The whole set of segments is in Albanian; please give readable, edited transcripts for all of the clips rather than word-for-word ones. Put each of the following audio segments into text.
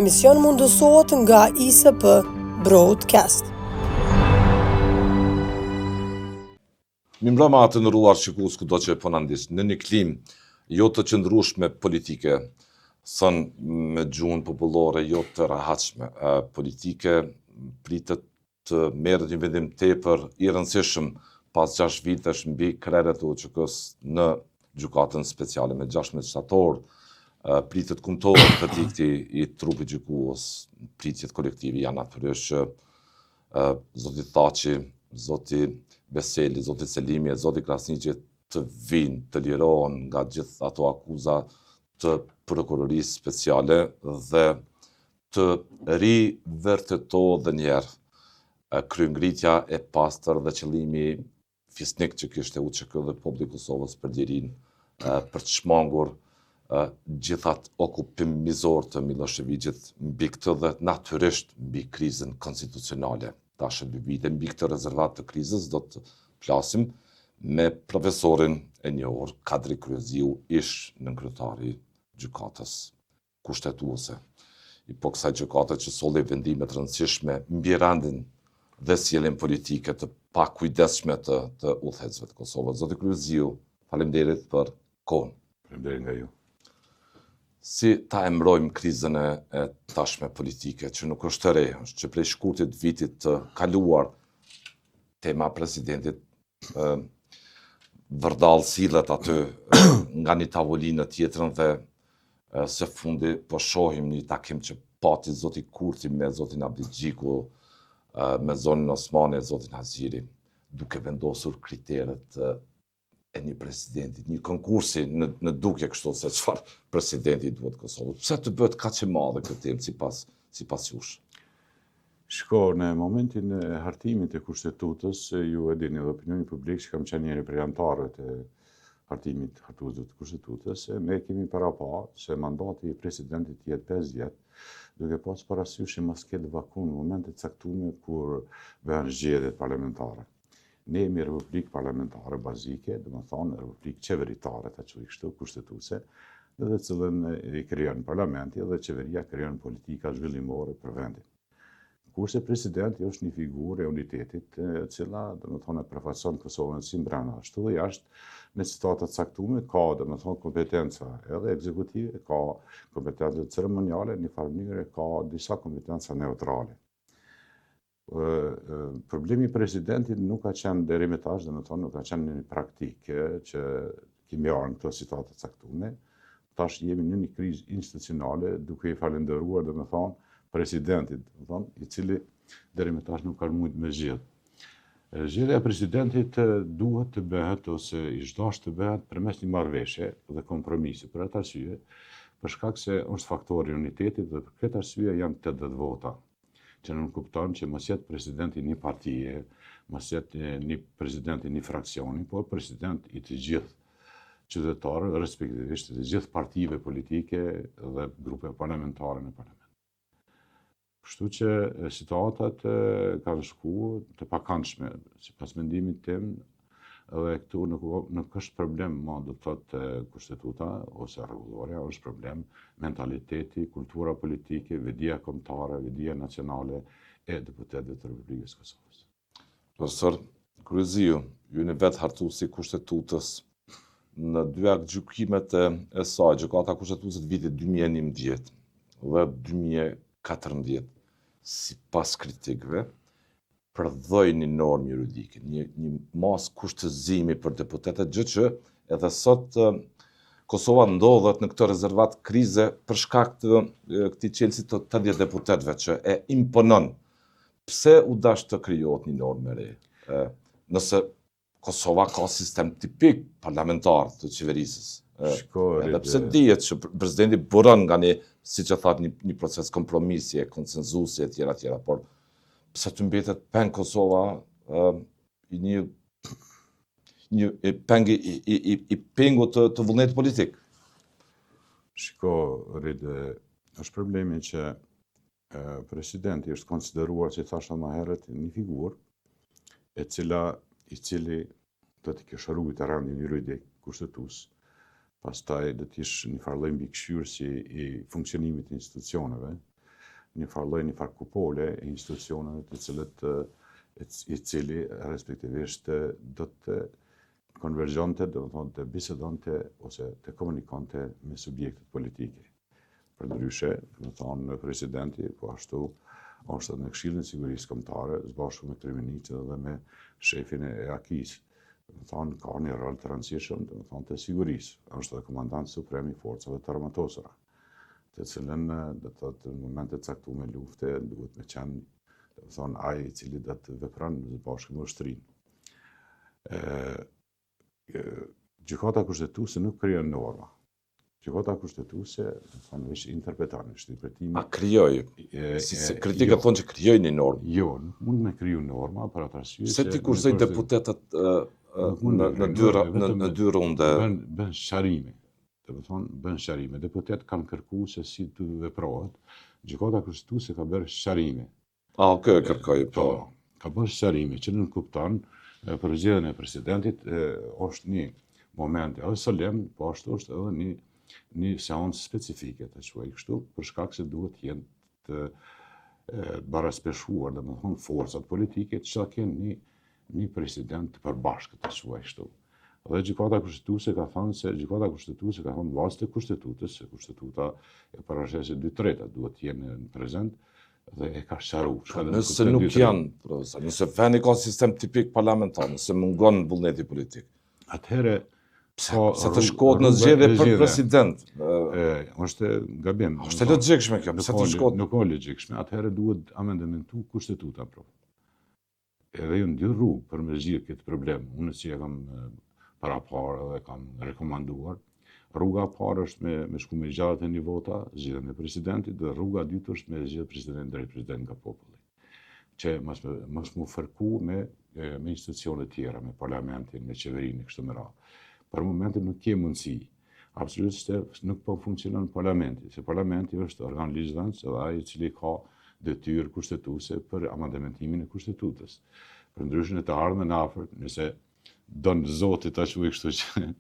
emision mundësohet nga ISP Broadcast. Mimbrama të ndëruar shikues kudo që po na ndjes në një klimë jo të qëndrueshme politike, son me gjuhën popullore jo të rahatshme politike, pritet të merret një vendim tepër i rëndësishëm pas 6 vitesh mbi krerët e UÇK-s në gjykatën speciale me 16 shtator, pritet kumtohet verdikti i trupit gjykues, pritjet kolektive janë natyrisht që zoti Thaçi, zoti Beseli, zoti Selimi e zoti Krasniqi të vinë, të lirohen nga gjithë ato akuza të prokurorisë speciale dhe të rivërtetohet dhe njerë kryengritja e pastër dhe qëllimi fisnik që kishte UÇK dhe populli i Kosovës për lirin, për të shmangur gjithat okupim mizor të Miloševićit mbi këtë dhe natyrisht mbi krizën konstitucionale. Tash 2 vite mbi këtë rezervat të krizës do të flasim me profesorin e njohur Kadri Kryeziu, ish nënkryetari gjykatës kushtetuese. I po kësaj gjykate që solli vendime të rëndësishme mbi rendin dhe sjelljen politike të pakujdesshme të udhëheqësve të Kosovës. Zoti Kryeziu, faleminderit për kohën. Faleminderit nga ju. Si ta emrojmë krizën e tashme politike, që nuk është të re, është që prej shkurtit vitit të kaluar tema presidentit vërdall sillet aty nga një tavolinë tjetrën dhe së fundi po shohim një takim që pati zoti Kurti me zotin Abdigjiku, me zonin Osmani e zotin Haziri, duke vendosur kriteret e një presidenti, një konkursi në dukje kështu se çfarë presidenti duhet Kosovës. Pse të bëhet kaq e madhe këtë temë sipas jush? Shko, në momentin e hartimit të kushtetutës, ju e dini dhe opinioni publik që kam qenë njëri prej anëtarëve të hartimit hartuesve të kushtetutës, ne kemi parapa se mandati i presidentit jetë 5 vjet, duke pas parasysh mos ketë vakum në momente të caktuara kur bëhen zgjedhjet parlamentare. Ne jemi republikë parlamentare bazike, dhe më thonë republikë qeveritare, të quaj kështu, kushtetuese, dhe cilën i krijon parlamenti dhe qeveria krijon politika zhvillimore për vendin. Kurse presidenti është një figurë e unitetit, e cila, dhe më thonë, përfaqëson Kosovën si brenda, ashtu dhe jashtë, në situata të caktuara ka, dhe më thonë, kompetenca edhe ekzekutive, ka kompetenca ceremoniale, në farë mënyrë ka disa kompetenca neutrale. Problemi i presidentit nuk ka qenë deri më tash, dhe më thonë, nuk ka qenë një praktikë që kemi arë në këto situata të caktuara. Tash jemi në një krizë institucionale, duke i falendëruar, dhe më thonë, presidentit, dhe më thonë, i cili deri më tash nuk ka mujt me zgjedh. Zgjedhja e presidentit duhet të bëhet ose i zgdosh të bëhet përmes një marrëveshje dhe kompromisi. Për atë arsye, për shkak se është faktori i unitetit dhe për këtë arsye janë 80 vota, që nuk kupton që mos jetë presidenti një partije, mos jetë një presidenti një fraksioni, por president i të gjithë qytetarëve, respektivisht të gjithë partive politike dhe grupe parlamentare në parlament. Kështu që situatat kanë shku të pakëndshme, sipas mendimit tim, dhe këtu nuk është problem, do të thotë kushtetuta ose rregulloria, është problem mentaliteti, kultura politike, vedia kombëtare, vedia nacionale e deputetëve të Republikës Kosovës. Profesor Kryeziu, ju në vetë hartuesi i kushtetutës në 2 gjykimet e saj, gjykata kushtetuese të vitit 2011 dhe 2014, sipas kritikëve, përdhoi një normë juridike, një mas kushtëzimi për deputetët, gjë që edhe sot Kosova ndodhet në këtë rezervat krize për shkak të këtij çelësi të 80 deputetëve që e imponon. Pse u dash të krijohet një normë e re? Nëse Kosova ka sistem tipik parlamentar të qeverisës. Edhe pse dihet që presidenti buron nga një, siç e thatë, një proces kompromisi, konsenzusi e tjera, por pse të mbetet peng Kosova i një peng i pengu të vullnetit politik? Shiko, Ride, është problemi që presidenti është konsideruar, që thashë më herët, një figurë i cili do të kishë rrugë të rendin juridik kushtetues, pastaj do të ishte një farë lloj mbikëqyrësi i funksionimit të institucioneve, një farë kupole e institucioneve i cili respektivisht do të konvergjonte, do të thonë të bisedonte ose të komunikonte me subjektet politike. Përndryshe, do të thonë presidenti, po ashtu është në Këshillin e Sigurisë Kombëtare, së bashku me kryeministrin dhe me shefin e EAKI-s. Do të thonë ka një rol të rëndësishëm, do të thonë të sigurisë. Është dhe komandant suprem i forcave të armatosura, të cilën do të thotë në momente të caktuara me lufte duhet me qenë, do të thonë ai i cili do të vepron së bashku me ushtrinë. Gjykata kushtetuese nuk krijon norma. Gjykata kushtetuese, do të thonë, është interpreton, është interpretimi. A krijoj? Kritikët thonë që krijoj një normë. Jo, nuk mund me kriju norma për atë arsye Se ti kurzoj deputetët në dy runde. Bën sqarime. Do të thonë, bën sqarime. Deputetët kanë kërkuar se si të veprohet. Gjykata kushtetuese ka bërë sqarime. Kërkoj, po. Ka bërë sqarime që nuk kupton për zgjedhjen e presidentit është një moment edhe solemn, po ashtu është edhe një seancë specifike të quaj kështu, për shkak se duhet jenë të baraspeshuar, domethënë forcat politike që kenë një president të përbashkët të quaj kështu. Dhe gjykata kushtetuese ka thënë bazë të kushtetutës, se kushtetuta e parashesë 2/3 duhet të jenë në prezent, dhe e ka sqaruar. Nëse nuk janë, profesor, nëse vendi ka sistem tipik parlamentar, nëse mungon vullneti politik. Atëherë se të shkohet në zgjedhje për president. Është gabim. Është logjikshme kjo, pse të shkohet? Nuk ka logjikshme. Atëherë duhet amendamentu kushtetuta pro. Edhe ju dy rrugë për me zgjidhur këtë problem. Unë si e kam parapar dhe kam rekomanduar. Rruga e parë është me shku me gjatë e një vota, zgjedhjen e presidentit, dhe rruga e dytë është me zgjedh president drejt president nga populli. Që mos mu fërku me institucione tjera, me parlamentin, me qeverinë, kështu me radhë. Për momentin nuk ke mundësi. Absolutisht nuk po funksionon parlamenti, se parlamenti është organ ligjvënës dhe ai i cili ka detyrë kushtetuese për amendamentimin e kushtetutës. Përndryshe në të ardhmen afërt, nëse don Zoti ta quaj kështu që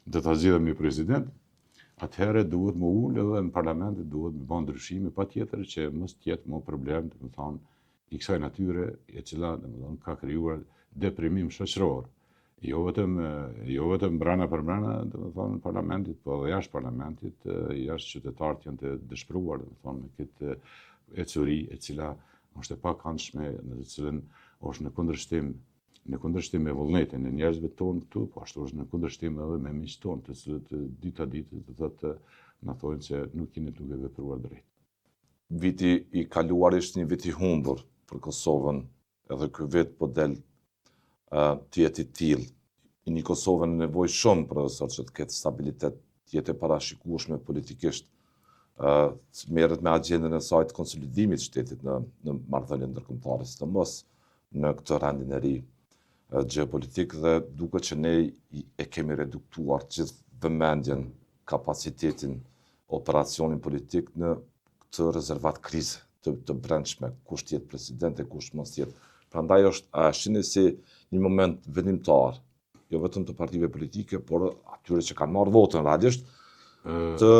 do ta zgjidhemi president, atëherë duhet më ulë edhe në parlament duhet më bën ndryshime patjetër që mos të jetë më problem, do të thonë, i kësaj natyre e cila domethënë ka krijuar deprimim shoqëror. Jo vetëm brenda për brenda, domethënë në parlamentit, po edhe jashtë parlamentit, jashtë qytetarët janë të dëshpëruar, domethënë me këtë ecuri e cila është e pakëndshme, në të cilën është në kundërshtim me vullnetin e njerëzve tonë këtu, po ashtu është në kundërshtim edhe me miqtë tonë, të cilët ditë do thotë na thonë se nuk jeni duke vepruar drejt. Viti i kaluar ishte një vit i humbur për Kosovën, edhe ky vit po del të jetë i tillë. Një Kosovë në nevojë shumë profesor që të ketë stabilitet, të jetë e parashikueshme politikisht, merret me agjendën e saj të konsolidimit të shtetit në marrëdhënie ndërkombëtare, sidomos në këtë rendin e ri geopolitik, dhe duket që ne e kemi reduktuar gjithë vëmendjen, kapacitetin, operacionin politik në këtë rezervat krize të brendshme, kush të jetë president e kush mos të jetë. Prandaj është shihni si një moment vendimtar, jo vetëm të partive politike, por atyre që kanë marrë votën realisht, të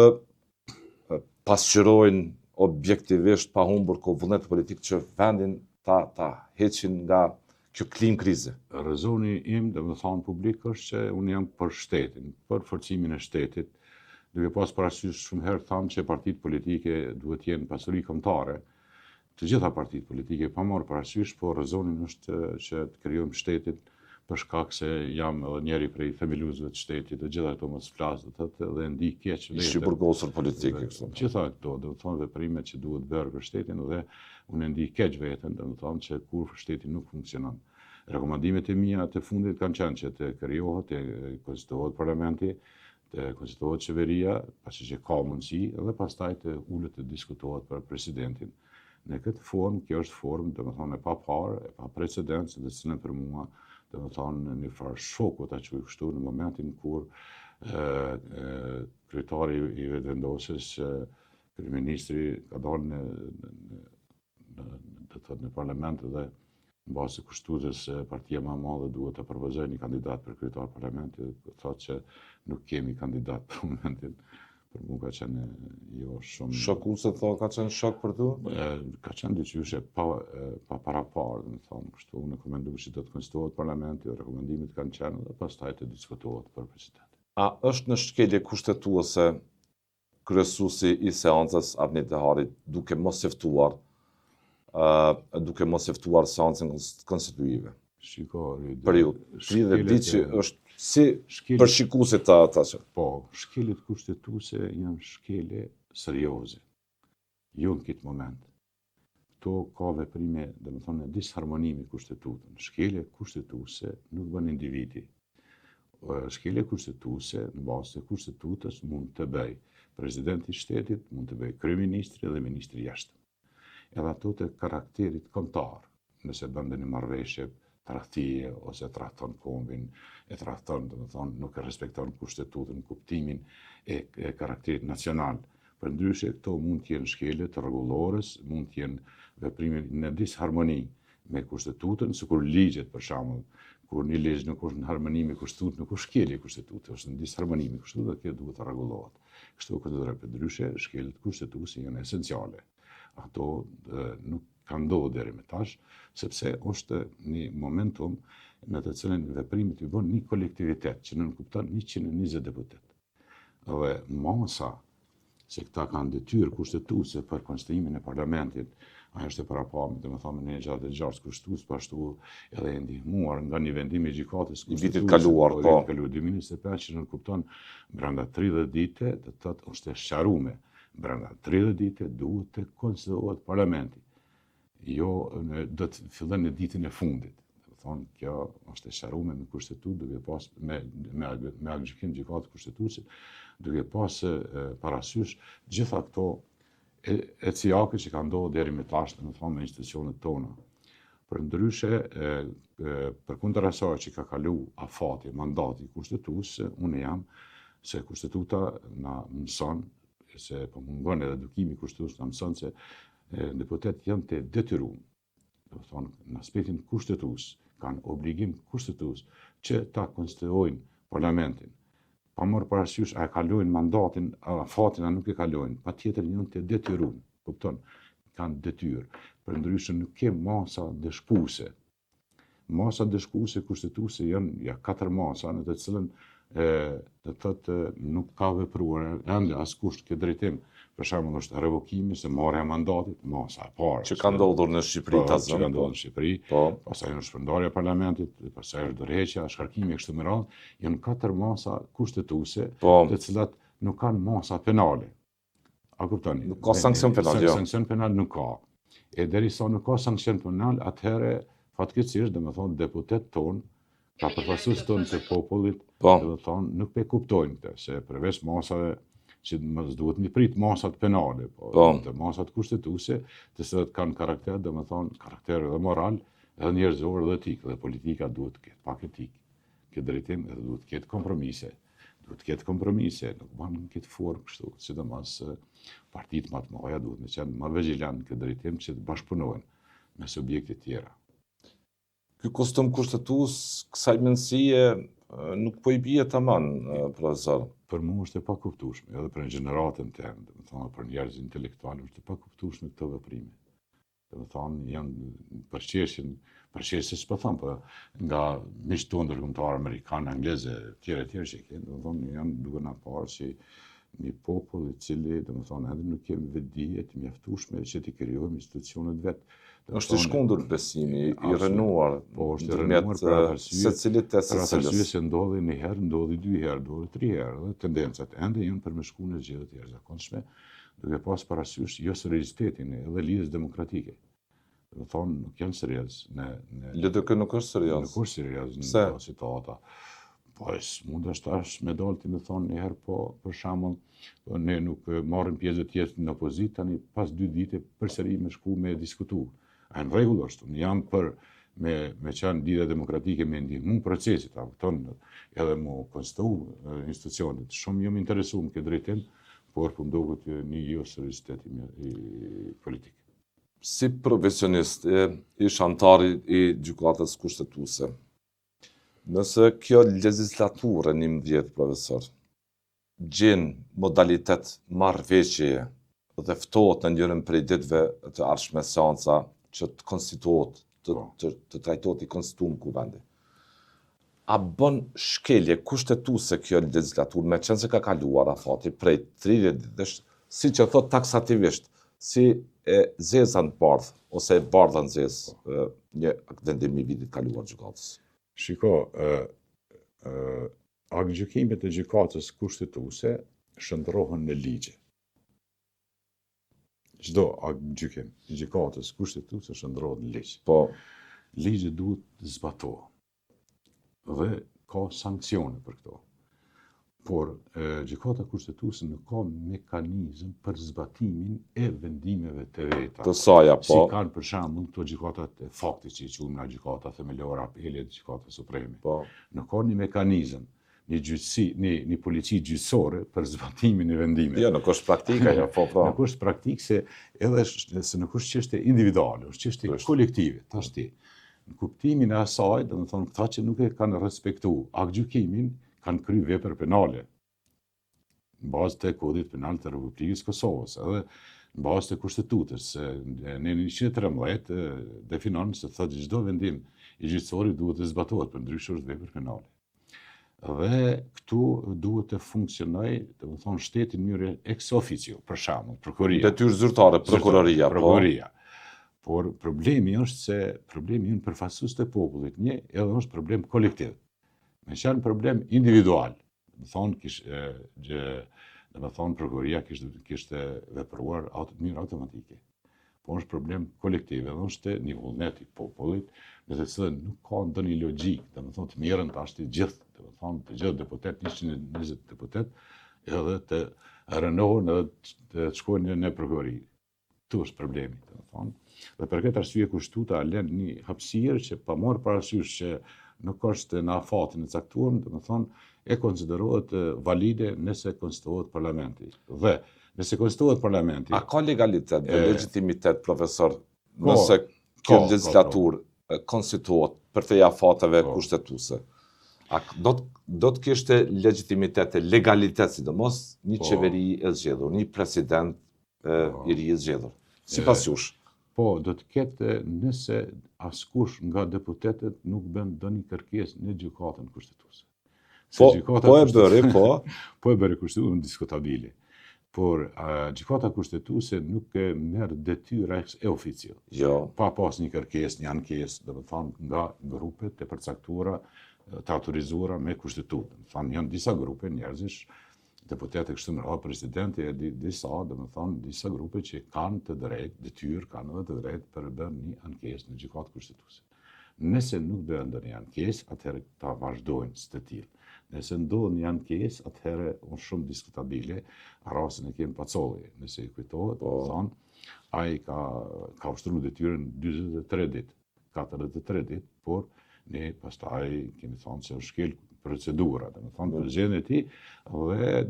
pasqyrojnë objektivisht pa humbur vullnet politik që vendin ta heqin nga kjo klim krize. Rezoni im, dhe më thonë publik, është që unë jam për shtetin, për forcimin e shtetit, duke pas parasysh shumë herë thamë që partitë politike duhet jenë pasuri kombëtare, të gjitha partitë politike pa marrë parasysh, por rezonin është që të krijojmë shtetin për shkak se jam edhe njeri prej themeluesve të shtetit, dhe gjitha këto mos flas, dhe ndi keq vetë. Shqipërgosur politike kështu. Gjitha këto, do të thonë veprimet që duhet bërë për shtetin, dhe unë ndi keq veten, do të thonë që kur shteti nuk funksionon. Rekomandimet e mia të fundit kanë qenë që të krijohet, të konstituohet parlamenti, të konstituohet qeveria, pasi që ka mundësi, dhe pastaj të ulet të diskutohet për presidentin. Në këtë formë, kjo është formë, domethënë e pa parë, e pa precedencë, dhe cilën për mua, domethënë një farë shoku ta quaj kështu në momentin kur kryetari i vendosjes, kryeministri ka dalë në parlament dhe në bazë të kushtutës partia më e madhe duhet të propozojë një kandidat për kryetar parlamenti, thotë që nuk kemi kandidat për momentin. për mu ka qenë jo shumë... Shokuese ka qenë shok për tu? Ka qenë dyqyshe pa paraparë, dhe më thonë, kështu unë rekomendu që do të konstituohet parlamenti, rekomendimit kanë qenë dhe pastaj të diskutohet për president. A është në shkelje kushtetuese kryesuesi i seancës Avni Deharit duke mos eftuar seancën konstituive? Shikori... Periud, 30 ditë që është si përshikuesi të atash. Po, shkeljet kushtetuese janë shkelje serioze. Jo në këtë moment. Këto ka veprime, dhe më thonë, disharmonimi kushtetutën. Shkelje kushtetuese nuk bën individi. Shkelje kushtetuese në bazë të kushtetutës mund të bëj presidenti i shtetit, mund të bëj kryeministri dhe ministri i jashtëm. Edhe ato të karakterit kombëtar, nëse bën një marrëveshje tradhtie ose trahton kombin, e trahton, do të thonë, nuk e respekton kushtetutën, kuptimin e karakterit nacional. Përndryshe, këto mund të jenë shkelje të rregullores, mund të jenë veprime në disharmoni me kushtetutën, sikur ligjet për shembull, kur një ligj nuk është në harmoni me kushtetutën, nuk është shkelje kushtetuese, është në disharmoni me kushtetutën dhe kjo duhet të rregullohet. Kështu konsideroj përndryshe, shkeljet kushtetuese janë esenciale. Ato nuk kanë ndodhur deri më tash, sepse është një momentum në të cilin veprimet i bën një kolektivitet që nën kupton 120 deputet. Dhe masa se këta kanë detyrë kushtetuese për konstituimin e parlamentit, ajo është e parapamur, domethënë në gjatë të gjatë kushtetues, pashtu edhe e ndihmuar nga një vendim i gjykatës kushtetuese. Vitit kaluar, po. Kaluar 2025 që nën kupton brenda 30 ditë, do të thotë është e sqaruar. Brenda 30 ditë duhet të konstituohet parlamenti. Jo do të fillon në ditën e fundit. Do thonë kjo është e sqaruar në kushtetutë, duke pas me gjykim gjykatë kushtetuese, duke pas parasysh gjitha këto eciake që kanë ndodhur deri më tash, do të thonë me institucionet tona. Përndryshe, përkundër asaj që ka kalu afati, mandati kushtetues, unë jam se kushtetuta na mëson se po mungon edhe edukimi kushtetues na mëson se deputet janë të detyruar, do të thonë në aspektin kushtetues, kanë obligim kushtetues që ta konstituojnë parlamentin. Pa marrë parasysh a e kalojnë mandatin, afatin a nuk e kalojnë, patjetër janë të detyruar, kupton, kanë detyrë. Përndryshe nuk ke masa dëshpuese. Masa dëshpuese kushtetuese janë 4 masa në të cilën do thotë nuk ka vepruar ende askush këtë drejtim. Për shembull është revokimi se marrja e mandatit, masa e parë. Që ka ndodhur në Shqipëri ta që ka ndodhur në Shqipëri. Pastaj është shpërndarja e parlamentit, pastaj është dorëheqja, shkarkimi e kështu me radhë, janë 4 masa kushtetuese, të cilat nuk kanë masa penale. A kuptoni? Nuk ka sankcion penal, jo. Sankcion penal nuk ka. E derisa nuk ka sankcion penal, atëherë fatkeqësisht, domethënë deputet ton, ka përfaqësues ton të popullit, domethënë nuk e kuptojnë këtë, se përveç masave që mos duhet një prit masat penale, të masat kushtetuese, të cilat kanë karakter, domethënë karakter edhe moral, edhe njerëzor dhe etik, dhe politika duhet të ketë pak etik, këtë drejtim edhe duhet të ketë kompromise. Duhet të ketë kompromise, nuk bën në këtë formë kështu, sidomos partitë më të mëdha duhet të qenë më vigjilant në këtë drejtim që të bashkëpunojnë me subjekte të tjera. Ky kostum kushtetues, kësaj mendësie nuk po i bie tamam, profesor. Për mua është e pakuptueshme, edhe për gjeneratën tënde, domethënë për njerëz intelektualë është e pakuptueshme këto veprime. Domethënë janë përqesjes po them, po nga miqtë tonë ndërkombëtar amerikanë, anglezë, tjerë që kanë, domethënë janë duke na parë si një popull i cili domethënë edhe nuk kemi vetdije të mjaftueshme që të krijojmë institucionet vet. Është i shkundur besimi, i rënuar. Po, është i rënuar për arsye. Secilit të secilës. Për arsye se ndodhi një herë, ndodhi 2 herë, ndodhi 3 herë, dhe tendencat ende janë për me shku në zgjedhje të jashtëzakonshme, duke pas parasysh jo seriozitetin edhe lidhjes demokratike. Do thonë nuk janë serioz në LDK nuk është serioz. Nuk është serioz në këto situata. Po mund është tash me dalë ti më thonë një herë, po për shembull ne nuk marrim pjesë të jetë në opozitë, tani pas 2 ditë përsëri me shku me diskutu. A në rregull është, unë jam për me qenë lidhje demokratike me ndihmu procesit, edhe mu konstituu institucionet. Shumë jam interesuar në këtë drejtim, por po mdoket një jo seriozitet i politik. Si profesionist ish antar i gjykatës kushtetuese, nëse kjo legislaturë 11, profesor, gjen modalitet marrëveshjeje dhe ftohet në njërin prej ditëve të ardhshme seanca që të konstituohet, të trajtohet i konstituum kuvendi. A bën shkelje kushtetuese kjo legislaturë, me qenë se ka kaluar afati prej 30 ditësh, si që thot taksativisht, si e zezën bardhë, ose e bardhën zezë një vendim i vitit kaluar gjykatës? Shiko, aktgjykimet e gjykatës kushtetuese shndrohen në ligje. Çdo aktgjykim i gjykatës kushtetuese shndrohet në ligj. Po, Ligji duhet zbatohet dhe ka sankcione për këto. Por gjykata kushtetuese nuk ka mekanizëm për zbatimin e vendimeve të veta. të saja, Si po. kanë për shembull këto gjykatat e faktit që i quajmë na gjykata themelore, apelet, gjykata supreme. Po. Nuk ka një mekanizëm, një gjyqësi, një polici gjyqësore për zbatimin e vendimeve. Jo, nuk është praktika, jo, po. Nuk është praktikë se nuk është çështje individuale, është çështje kolektive. Tash ti, në kuptimin e asaj, domethënë këta që nuk e kanë respektuar aktgjykimin, kanë kryer vepër penale në bazë të kodit penal të Republikës Kosovës, edhe në bazë të kushtetutës. Në 113 definon se thotë çdo vendim i gjyqësorit duhet të zbatohet, për ndryshe është vepër penale. Dhe këtu duhet të funksionojë, domethënë shteti në mënyrë ex officio, për shembull, prokuria. Detyrë zyrtare, prokuroria, po. Prokuria. Por problemi është se problemi në përfaqësues të popullit, një edhe është problem kolektiv. Me qenë problem individual, prokuria kishte vepruar në mënyrë automatike. Po është problem kolektiv, edhe është një vullnet i popullit, me të cilën nuk ka ndonjë logjik, domethënë të mirën tash të gjithë, të gjithë deputet, 120 deputet, edhe të rënohen edhe të shkojnë në prokuri. Tu është problemi, domethënë. Dhe për këtë arsye kushtetuta lën një hapësirë që pa marrë parasysh që nuk është në afatin e caktuar, domethënë e konsiderohet valide nëse konstituohet parlamenti. Dhe nëse konstituohet parlamenti. A ka legalitet dhe legitimitet, profesor, nëse kjo legislaturë konstituohet për të afateve kushtetuese? A do të kishte legitimitet e legalitet, sidomos një qeveri e zgjedhur, një president i ri i zgjedhur? Sipas jush? Po, do të ketë nëse askush nga deputetët nuk bën ndonjë kërkesë në gjykatën kushtetuese. Po e bëri, po. Po e bëri kushtetuese diskutabile. Por gjykata kushtetuese nuk e merr detyrë ex officio. Jo. Pa pas një kërkesë, një ankesë, domethënë nga grupet e përcaktuara të autorizuara me kushtetutë. Domethënë janë disa grupe njerëzish, deputetë kështu me radhë, presidenti e disa grupe që kanë të drejtë, detyrë, kanë edhe të drejtë për bërë një ankesë në gjykatë kushtetuese. Nëse nuk bëhen ndonjë ankesë, atëherë ta vazhdojnë së të tillë. Nëse ndodh një ankesë, atëherë është shumë diskutabile, rastin e Kem Pacolli, nëse i kujtohet, ai ka ushtruar detyrën 43 ditë, 43 ditë, por ne pastaj kemi thënë se është shkel procedura, domethënë për zgjedhjen e tij,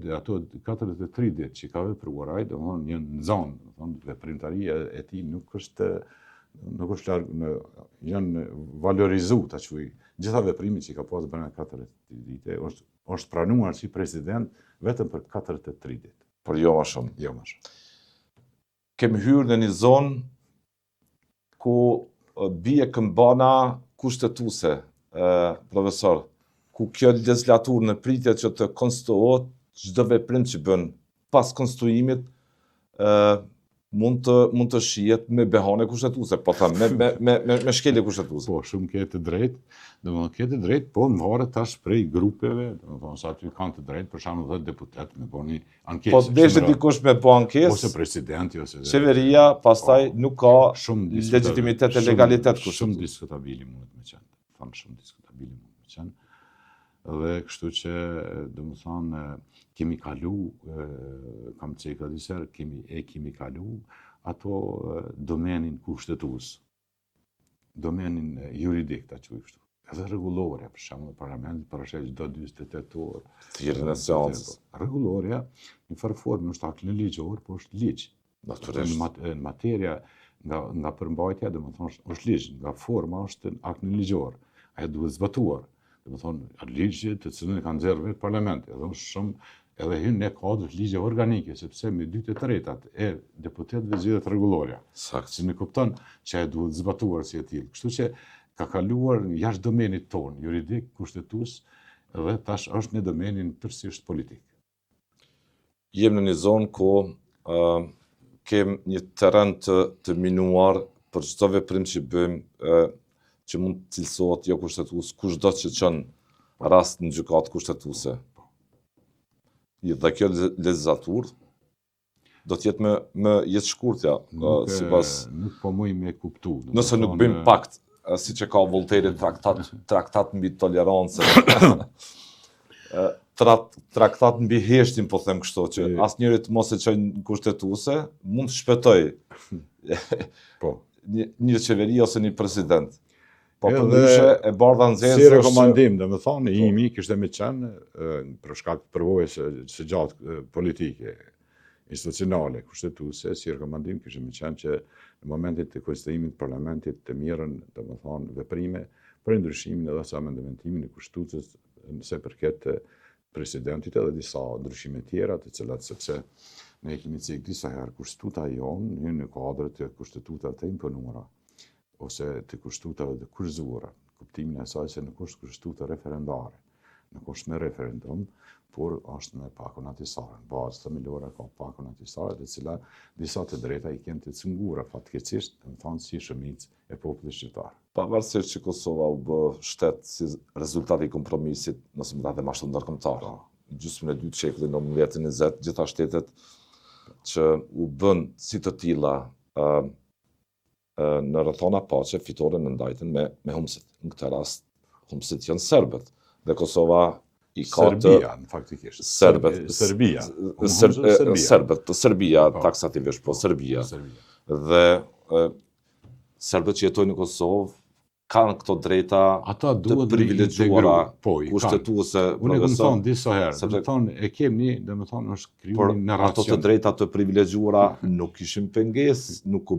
dhe ato 43 ditë që ka vepruar ai, domethënë një zonë, domethënë veprimtaria e tij nuk është janë valorizuar, ta quaj. Gjitha veprimet që ka pasur brenda 40 ditë është pranuar si president vetëm për 43 ditë. Por jo më shumë. Jo më shumë. Kemi hyrë në një zonë ku bie këmbana kushtetuese, profesor, ku kjo legislaturë në pritje që të konstituohet, çdo veprim që bën pas konstituimit mund të shihet me behane kushtetuese, po them me shkelje kushtetuese. Po, shumë ke të drejtë, domethënë ke të drejtë, po varet tash prej grupeve, domethënë sa aty kanë të drejtë, për shembull 10 deputet me bëni ankesë. Po deshet dikush me bë ankesë, ose presidenti ose qeveria, pastaj nuk ka legitimitet e legalitet kushtetuese. Shumë diskutabili mund të më qenë. Tham shumë diskutabili mund të më qenë. Dhe kështu që, domethënë, kemi kalu, kam ceka disër, kemi kalu ato domenin kushtetues, domenin juridik, ta quaj kështu. Edhe rregullorja, për shembull, parlamenti parashet çdo 48 orë. Thirrjen e seancës. Rregullorja në farë formë është akt ligjor, po është ligj. Natyrisht. Në materia nga përmbajtja, domethënë është ligj, nga forma është akt ligjor. Ai duhet zbatuar. Domethënë ligjet të cilën e ka nxjerrë vetë parlamenti, edhe është shumë edhe hyn në kuadër ligje organike, sepse me 2/3 e deputetëve zgjedhet rregullorja. Sakt. Si në kupton që e duhet zbatuar si e tillë. Kështu që ka kaluar jashtë domenit ton juridik, kushtetues, dhe tash është në domenin tërësisht politik. Jem në një zonë ku kem një terren të minuar për çdo veprim që bëjmë që mund të cilësohet jo kushtetues, kushdo që çon rast në gjykatë kushtetuese. Dhe kjo legislaturë do të jetë më jetë shkurtja, sipas nuk po muj me kuptu. Nëse nuk bëjmë pakt, siç e ka Voltaire traktat mbi tolerancën. Traktat mbi heshtjen, po them kështu, që asnjëri të mos e çojë kushtetuese, mund të shpëtoj po një qeveri ose një president. Po përndryshe e bardha nxehtëse si rekomandim, domethënë imi kishte më qenë për shkak të përvojës së gjatë politike, institucionale, kushtetuese, si rekomandim kishte më qenë që në momentin e konstituimit të parlamentit të mirën, domethënë veprime për ndryshimin edhe sa amendamentimin e kushtetuesës nëse përket presidentit edhe disa ndryshime tjera, të cilat sepse ne kemi cek disa herë kushtetuta jonë hyn në kuadër të kushtetuta të imponuara ose të kushtetuta të kurzuara, kuptimin e saj se nuk është kushtetuta referendare, nuk është me referendum, por është me pakon atisare. Bazë themelore ka pakon atisare, të cilat disa të drejta i kanë të cungura fatkeqësisht, domethënë si shumicë e popullit shqiptar. Pavarësisht që Kosova u bë shtet si rezultati i kompromisit, nëse më dhe mashtrim ndërkombëtar. Gjysmën e dytë shekullit 19-20, gjitha shtetet që u bën si të tilla në rrethona paqe fitore në ndajtën me humsit. Në këtë rast humsit janë serbët dhe Kosova i ka Serbia, faktikisht. Serbia, taksativisht, po Serbia. Dhe serbët që jetojnë në Kosovë kanë këto drejta të privilegjuara kushtetuese. Unë kam thënë disa herë, domethënë e kemi, domethënë është krijuar një narracion. Ato të drejta të privilegjuara nuk kishin pengesë, nuk u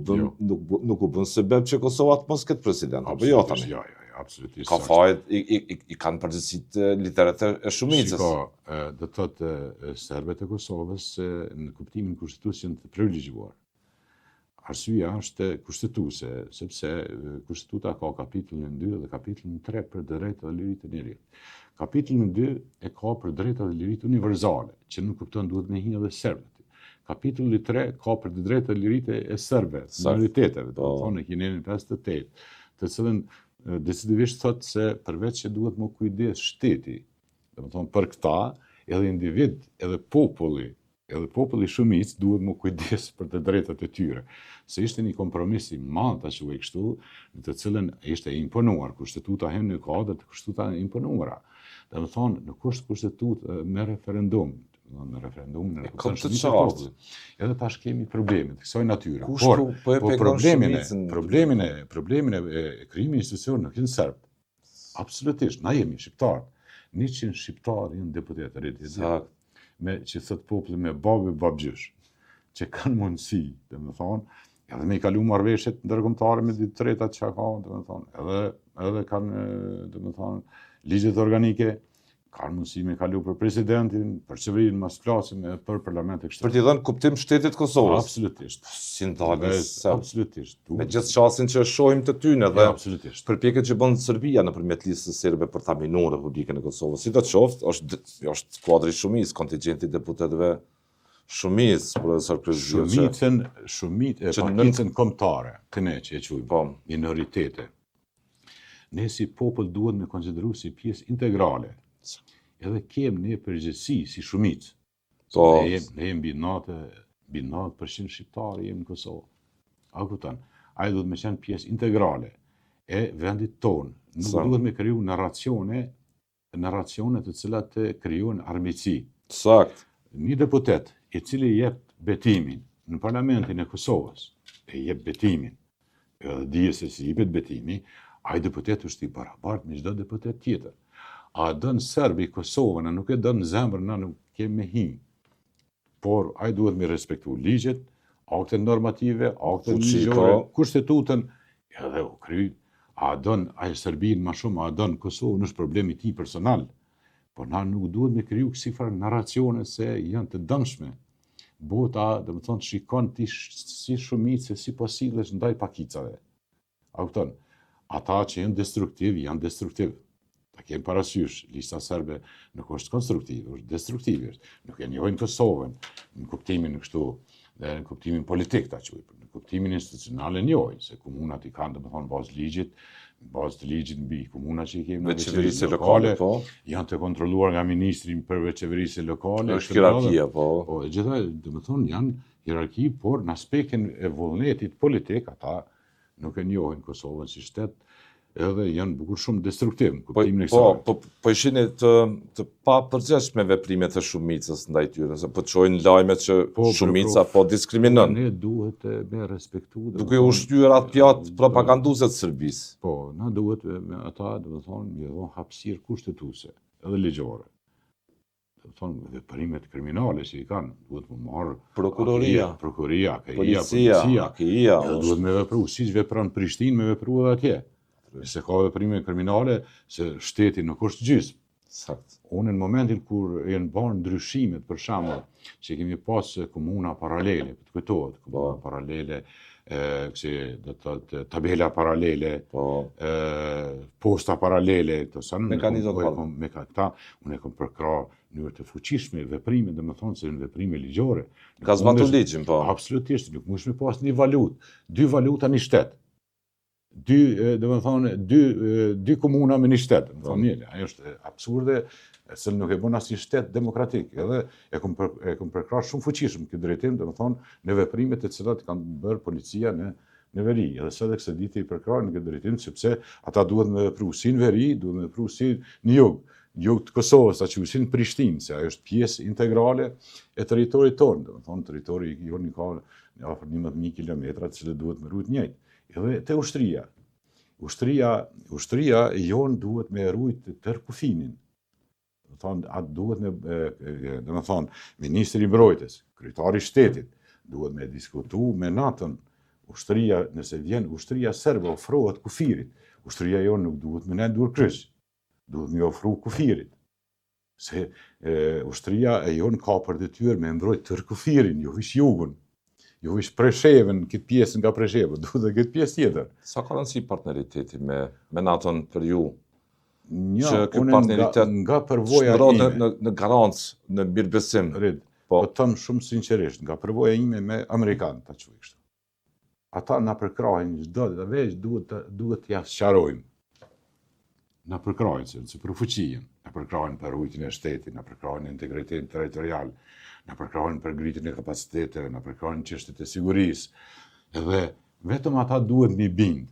bën sebeb që Kosova të mos ketë president. Apo jo tani. Jo, absolutisht. Ka fajet i kanë përgjegjësitë litere e shumicës. Shiko, do të thotë serbët e Kosovës në kuptimin kushtetues janë të privilegjuar. Arsyeja është kushtetuese, sepse kushtetuta ka kapitullin 2 dhe kapitullin 3 për drejtat dhe liritë e njerit. Kapitullin 2 e ka për drejtat dhe liritë universale, që nuk kupton duhet me hinë edhe serbët. Kapitulli 3 ka për drejtat dhe liritë e serbëve, minoriteteve, do të thonë Kinenin 58, të cilën decisivisht thotë se përveç që duhet më kujdes shteti, do të thonë për këta, edhe individ, edhe populli shumicë duhet më kujdes për të drejtat e tyre. Se ishte një kompromis i madh ta quaj kështu, në të cilën ishte imponuar kushtetuta hyn në kuadër të kushtetuta imponuara. Domethënë, në kushtetutë me referendum në qartë. Edhe tash kemi probleme të kësaj natyre. Por problemin e krijimit institucionit nuk janë serb. Absolutisht, na jemi shqiptar. 100 shqiptar janë deputetë rreth. Me që thot populli me babgjysh, që kanë mundësi, domethënë, edhe me i kalu marrëveshjet ndërkombëtare me 2/3 që ka, domethënë, edhe kanë, domethënë, ligjet organike, kanë mundësi me kalu për presidentin, për qeverinë, mas flasim për parlamentin kështu. Për t'i dhënë kuptim shtetit Kosovës. Absolutisht. Si ndalës. Absolutisht. Me gjithë qasin që shohim të tyne dhe absolutisht. Përpjekjet që bën Serbia nëpërmjet listës serbe për ta minuar Republikën e Kosovës. Si do të qoftë, është kuadri shumicë, kontingjenti deputetëve shumicë, profesor Kryzhvil. Shumicën kombëtare, të ne që e quajmë, minoritete. Ne si popull duhet me konsideru si pjesë integrale. Edhe kem ne përgjegjësi si shumicë. Ne jemi mbi 90% shqiptarë jemi në Kosovë. A kupton? Ai duhet me qenë pjesë integrale e vendit tonë. Nuk duhet me kriju narracione të cilat të krijojnë armiqësi. Sakt. Një deputet i cili jep betimin në parlamentin e Kosovës, e jep betimin, edhe dije se si jepet betimi, ai deputet është i barabartë me çdo deputet tjetër. A dën serbi Kosovën, nuk e dën zemrën, na nuk kemi me hi. Por ai duhet me respektu ligjet, aktet normative, aktet ligjore, kushtetutën, edhe u kry. A dën ai Serbinë më shumë, a dën Kosovën, është problemi i tij personal. Po na nuk duhet me kriju kësi farë narracione se janë të dëmshme. Bota, dhe më thonë, shikon ti si shumicë, si posilesh ndaj pakicave. A kupton? Ata që janë destruktiv. Ta kemë parasysh, lista serbe nuk është konstruktive, është destruktive. Nuk e njohin Kosovën, në kuptimin kështu, dhe në kuptimin politik, në kuptimin institucional e njohin, se komunat i kanë, dhe më thonë, bazë të ligjit mbi komuna që i kemi në veçeverisë lokale, po. Janë të kontrolluar nga ministri për veçeverisë lokale. Është hierarkia, po. Po, e gjitha, dhe më thonë, janë hierarki, por në aspektin e vullnetit politik, ata nuk e njohin Kosovën si shtet, edhe janë bukur shumë destruktiv në kuptimin e kësaj. Po ishini të papërgjeshme veprimet e shumicës ndaj tyre, se po çojnë lajme që shumica po diskriminon. Ne duhet me respektu. Duke u shtyr atë pjatë propaganduese të Serbisë. Po, na duhet me ata, do të thonë, me dhon hapësirë kushtetuese, edhe ligjore. Do të thonë, veprimet kriminale që i kanë, duhet më marrë prokuroria, policia, AKI-ja, duhet me vepru, siç vepron Prishtinë, me vepru edhe atje. Se ka veprime kriminale, se shteti nuk është gjysmë. Sakt. Unë në momentin kur janë bërë ndryshimet, për shembull, që kemi pas komuna paralele, të kujtohet, komuna paralele, tabela paralele, posta paralele, me këta, unë e kom përkra njërë të fuqishme veprime, dhe më thonë se në veprime ligjore. Ka zbatu ligjin, po. Absolutisht, nuk mund me pas një valutë, 2 valuta një shtet. Dy komuna me një shtet. Ajo është absurde, se nuk e bën asnjë shtet demokratik. Edhe e kom përkrar shumë fuqishëm këtë drejtim, në veprimet e cilat kanë bërë policia në veri. Edhe se dhe kësë ditë i përkrar në këtë drejtim, sepse ata duhet me vepru si në veri, duhet me vepru si në jug të Kosovës, a që si në Prishtinë, se ajo është pjesë integrale e teritorit tonë. Territori i jonë ka në afër 11.000 kilometra, që duhet me rujt njëjtë. Edhe te ushtria. Ushtria jonë duhet me rujt tërë kufinin. Atë duhet me, Ministri i Mbrojtjes, Kryetari i Shtetit, duhet me diskutu me natën. Ushtria, nëse vjen ushtria serbe ofrohet kufirit, ushtria jonë nuk duhet me ne dur kryq, duhet me ofru kufirit. Se ushtria e jonë ka për detyrë me mbrojt tërë kufirin, jo vish jugun. Jo ish Preshevën, këtë pjesë nga Preshevë, duhet dhe këtë pjesë tjetër. Sa ka rëndësi partneriteti me NATO-n për ju? Që këtë partneritet nga përvoja ime. Në garancë, në mirëbesim. Po tëmë shumë sinqerisht, nga përvoja ime me Amerikanë, ta që kështu. Ata na përkrajnë çdo dhe veç duhet t'ja sqarojmë. Na përkrajnë, se për fuqinë, na përkrajnë për rujtjen e shtetit, na përkrajnë integritetin territorial, na përkrajnë për ngritjen e kapaciteteve, na përkrajnë çështjet e sigurisë. Edhe vetëm ata duhet mi bind.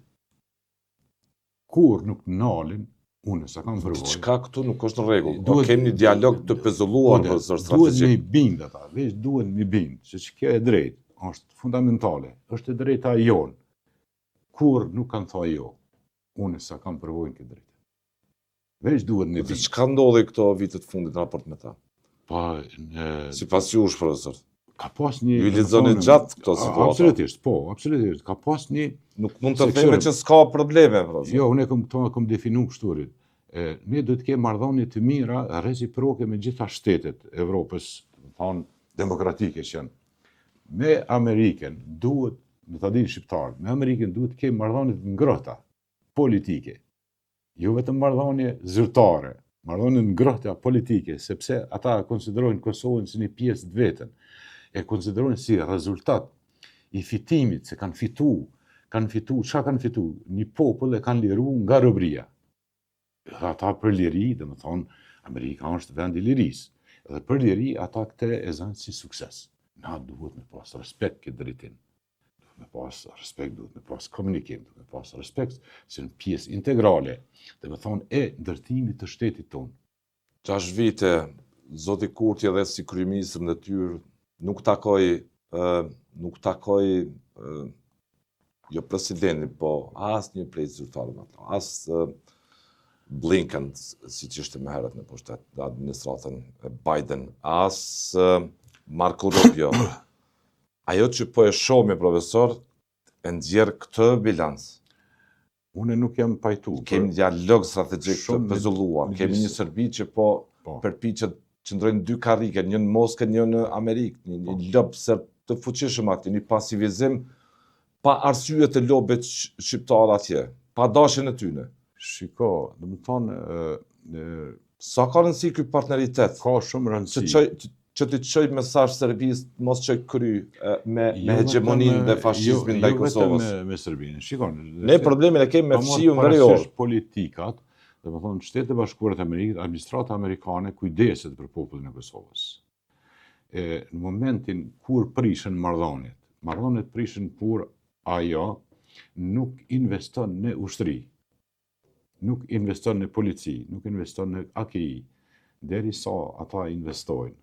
Kur nuk nalin, unë sa kam përvojë. Çka këtu nuk është në rregull. Do kemi një dialog të pezulluar për strategjik. Duhet mi bind ata, veç duhet mi bind, se kjo e drejtë është fundamentale, është e drejta jonë. Kur nuk kanë thënë jo, unë sa kam përvojën këtë drejtë. Veç duhet mi bind. Çka ndodhi këto vitet fundit në raport me ta? Sipas jush, profesor. Ka pas një... Ju lexoni gjatë këto situata? Absolutisht. Ka pas një... Nuk mund të theme që s'ka probleme, profesor. Jo, unë kom definu kështurit. Ne do të kemi marrëdhënie të mira reciproke me gjitha shtetet e Evropës, demokratike që janë. Me Amerikën duhet, në ta dinë shqiptarët, me Amerikën duhet të kemi marrëdhënie të ngrohta politike. Jo vetëm marrëdhënie zyrtare, marrëdhënie të ngrohta politike, sepse ata konsiderojnë Kosovën si një pjesë të vetën. E konsiderojnë si rezultat i fitimit, se kanë fitu, një popull e kanë liru nga robëria. Dhe ata për liri, dhe më thonë, Amerika është vend i lirisë. Dhe për liri, ata këte e zanë si sukses. Na duhet me pas respekt këtë drejtim. Duhet me pas respekt, duhet me pas komunikim, duhet me pas respekt, se në pjesë integrale, dhe më thonë, e ndërtimit të shtetit tonë. 6 vite, Zoti Kurti edhe si kryeministër në tyrë, nuk takoj jo presidentin, po as një prej zyrtarëve, as Blinken, si që ishte më herët në pushtet, administratën Biden, as Marco Rubio. Ajo që po e shohim, profesor, e nxjerr këtë bilanc. Unë nuk jam pajtu. Kemi dialog strategjik të pezulluar, kemi një Serbi që po përpiqet qëndrojnë dy karrike, një në Moskë, një në Amerikë, një lobë të fuqishëm aty, një pasivizim pa arsye të lobët shqiptar atje, pa dashjen e tyre. Shiko, do të thonë, sa ka rëndësi ky partneritet? ka shumë rëndësi. Që të çoj mesazh Serbisë, mos çoj kry me hegemoninë dhe fashizmin ndaj Kosovës. Jo me Serbinë. Shikon, ne problemin e kemi me fshiun verior. Politikat, do të thonë Shtetet e Bashkuara të Amerikës, administrata amerikane kujdeset për popullin e Kosovës. Në momentin kur prishen marrëdhëniet prishen kur ajo nuk investon në ushtri, nuk investon në polici, nuk investon në AKI, derisa ata investojnë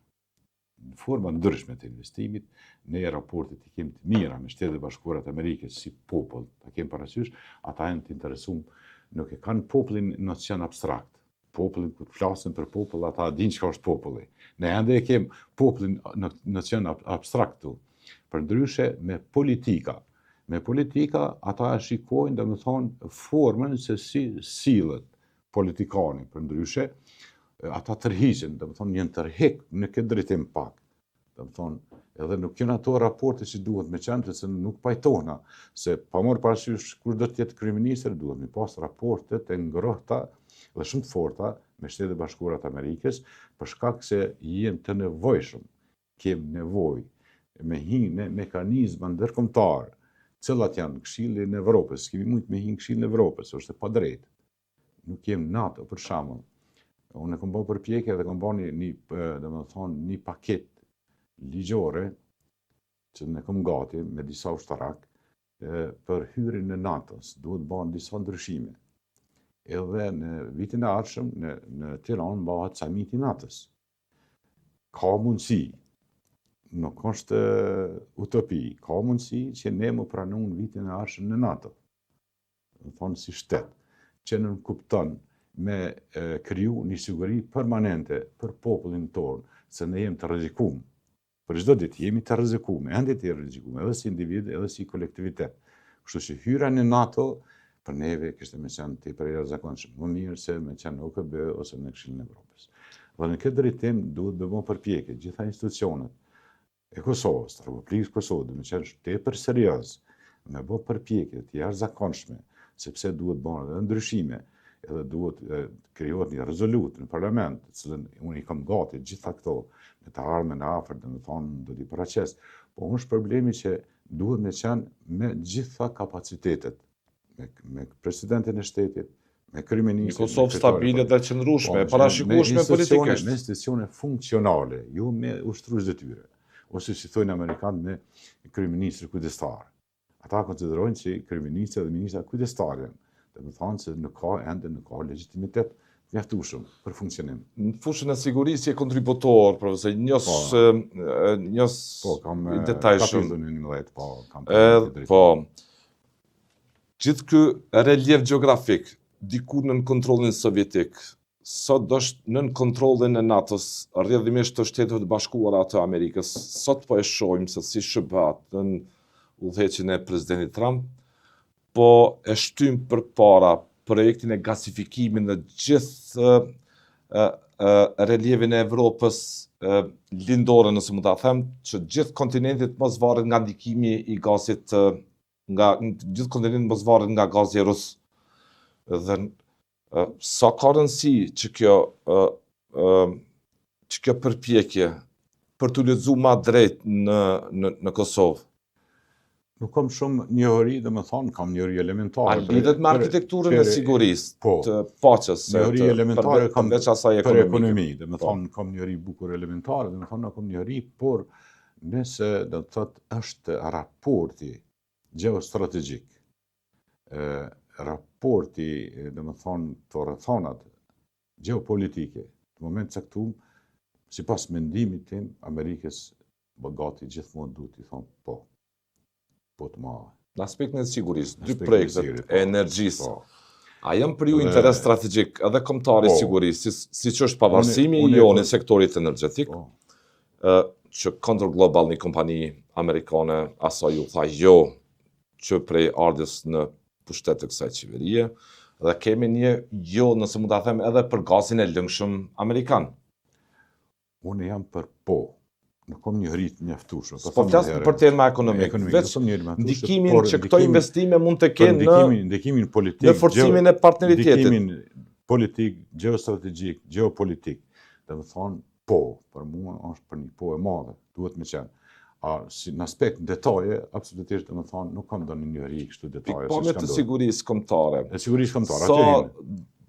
në forma ndryshme të investimit, ne raportet i kemi të mira me Shtetet e Bashkuara të Amerikës si popull, ta kemi parasysh, ata janë të interesuar, nuk e kanë popullin nocion abstrakt. Popullin, kur flasin për popull, ata dinë çka është populli. Ne ende e kemi popullin nocion abstrakt tu. Përndryshe me politika. Me politika ata e shikojnë, domethënë, formën se si sillet politikani. Përndryshe ata tërhiqen, domethënë një tërheq në këtë drejtim pak. Domethënë, edhe nuk janë ato raporte që duhet me qenë, se nuk pajtona, se pa marrë parasysh kur do të jetë kryeministër, duhet me pas raportet e ngrohta dhe shumë të forta me Shtetet e Bashkuara të Amerikës, për shkak se jenë të nevojshëm, kemi nevojë me hinë në mekanizma ndërkombëtar, cilat janë Këshilli i Evropës, kemi mund me hinë Këshillin e Evropës, është e padrejtë. Nuk jemi NATO për shembull. Unë kam bërë përpjekje dhe kam bërë një paket ligjore që ne kam gati me disa ushtarak për hyrjen në NATO-s, duhet bën disa ndryshime. Edhe në vitin e ardhshëm në Tiranë bëhet samiti i NATO-s. Ka mundësi, nuk është utopi, ka mundësi që ne më pranojmë vitin e ardhshëm në NATO. Do thonë si shtet, që nuk kupton me kriju një siguri permanente për popullin tonë, se ne jemi të rrezikuar. Për çdo ditë jemi të rrezikuar, ende të rrezikuar, edhe si individ, edhe si kolektivitet. Kështu që hyra në NATO për neve kishte me qenë tepër e jashtëzakonshme, më mirë se me qenë në OKB ose në Këshillin e Evropës. Dhe në këtë drejtim duhet të bëjmë përpjekje gjitha institucionet e Kosovës, të Republikës Kosovës, dhe me qenë tepër serioz, me bë përpjekje të jashtëzakonshme, sepse duhet bënë edhe ndryshime, edhe duhet krijohet një rezolutë në parlament, të cilën unë i kam gati gjitha këto, me të ardhmen e afërt, domethënë do t'i paraqes. Po është problemi që duhet me qenë me gjitha kapacitetet, me presidentin e shtetit, me kryeministrin. Një Kosovë stabile dhe qëndrueshme, parashikueshme politikisht. Me institucione funksionale, jo me ushtrues detyre, ose si thonë amerikanë me kryeministër kujdestar. Ata konsiderojnë që kryeministri dhe ministra kujdestar janë. Dhe më thonë se nuk ka legitimitet mjaftueshëm për funksionim. Në fushën e sigurisë e kontributor, profesor, njës i detajshëm. Po, gjithë ky relief gjeografik, diku nën kontrollin sovjetik, sot është nën kontrollin e NATO-s, rrjedhimisht të Shtetet e Bashkuara të Amerikës. Sot po e shohim se si shëbat në udhëheqjen e presidentit Trump, po e shtym përpara projektin e gasifikimit në gjithë relievin e Evropës lindore, nëse mund ta them, që gjithë kontinentit mos varet nga ndikimi i gazit gjithë kontinentit mos varet nga gazi rus. Dhe sa ka rëndësi që kjo përpjekje për t'u lexuar më drejt në Kosovë. Nuk kam shumë njohuri, domethënë kam njohuri elementare. A lidhet me arkitekturën e sigurisë, të paqes, njohuri elementare kam veç asaj për ekonomi, domethënë kam njohuri bukur elementare, domethënë kam njohuri, por nëse do të thotë është raporti gjeostrategjik, raporti domethënë të rrethonat gjeopolitike, në moment caktuar, sipas mendimit tim, Amerikës gati gjithmonë duhet i thonë po. Të madhe. Në aspektin e sigurisë, dy projektet e energjisë, a janë për ju interes strategjik edhe kombëtar i sigurisë, siç është pavarësimi i në sektorit energjetik, që Control Global, një kompani amerikane, asaj u tha jo, që prej ardhjes në pushtet të kësaj qeverie, dhe kemi një jo, nëse mund ta them, edhe për gazin e lëngshëm amerikan. Unë jam për po. Nuk kam një rrit mjaftueshme. Po flas për tema ekonomike. Veç ndikimin që këto investime mund të kenë ndikimin politik, në forcimin e partneritetit. Ndikimin politik, geostrategjik, geopolitik. Domethënë po, për mua është për një po e madhe, duhet me qenë. Si në aspekt detaje, absolutisht domethënë nuk kam ndonjë njëri kështu detaje. Pikpamje të sigurisë kombëtare. E sigurisë kombëtare, Sa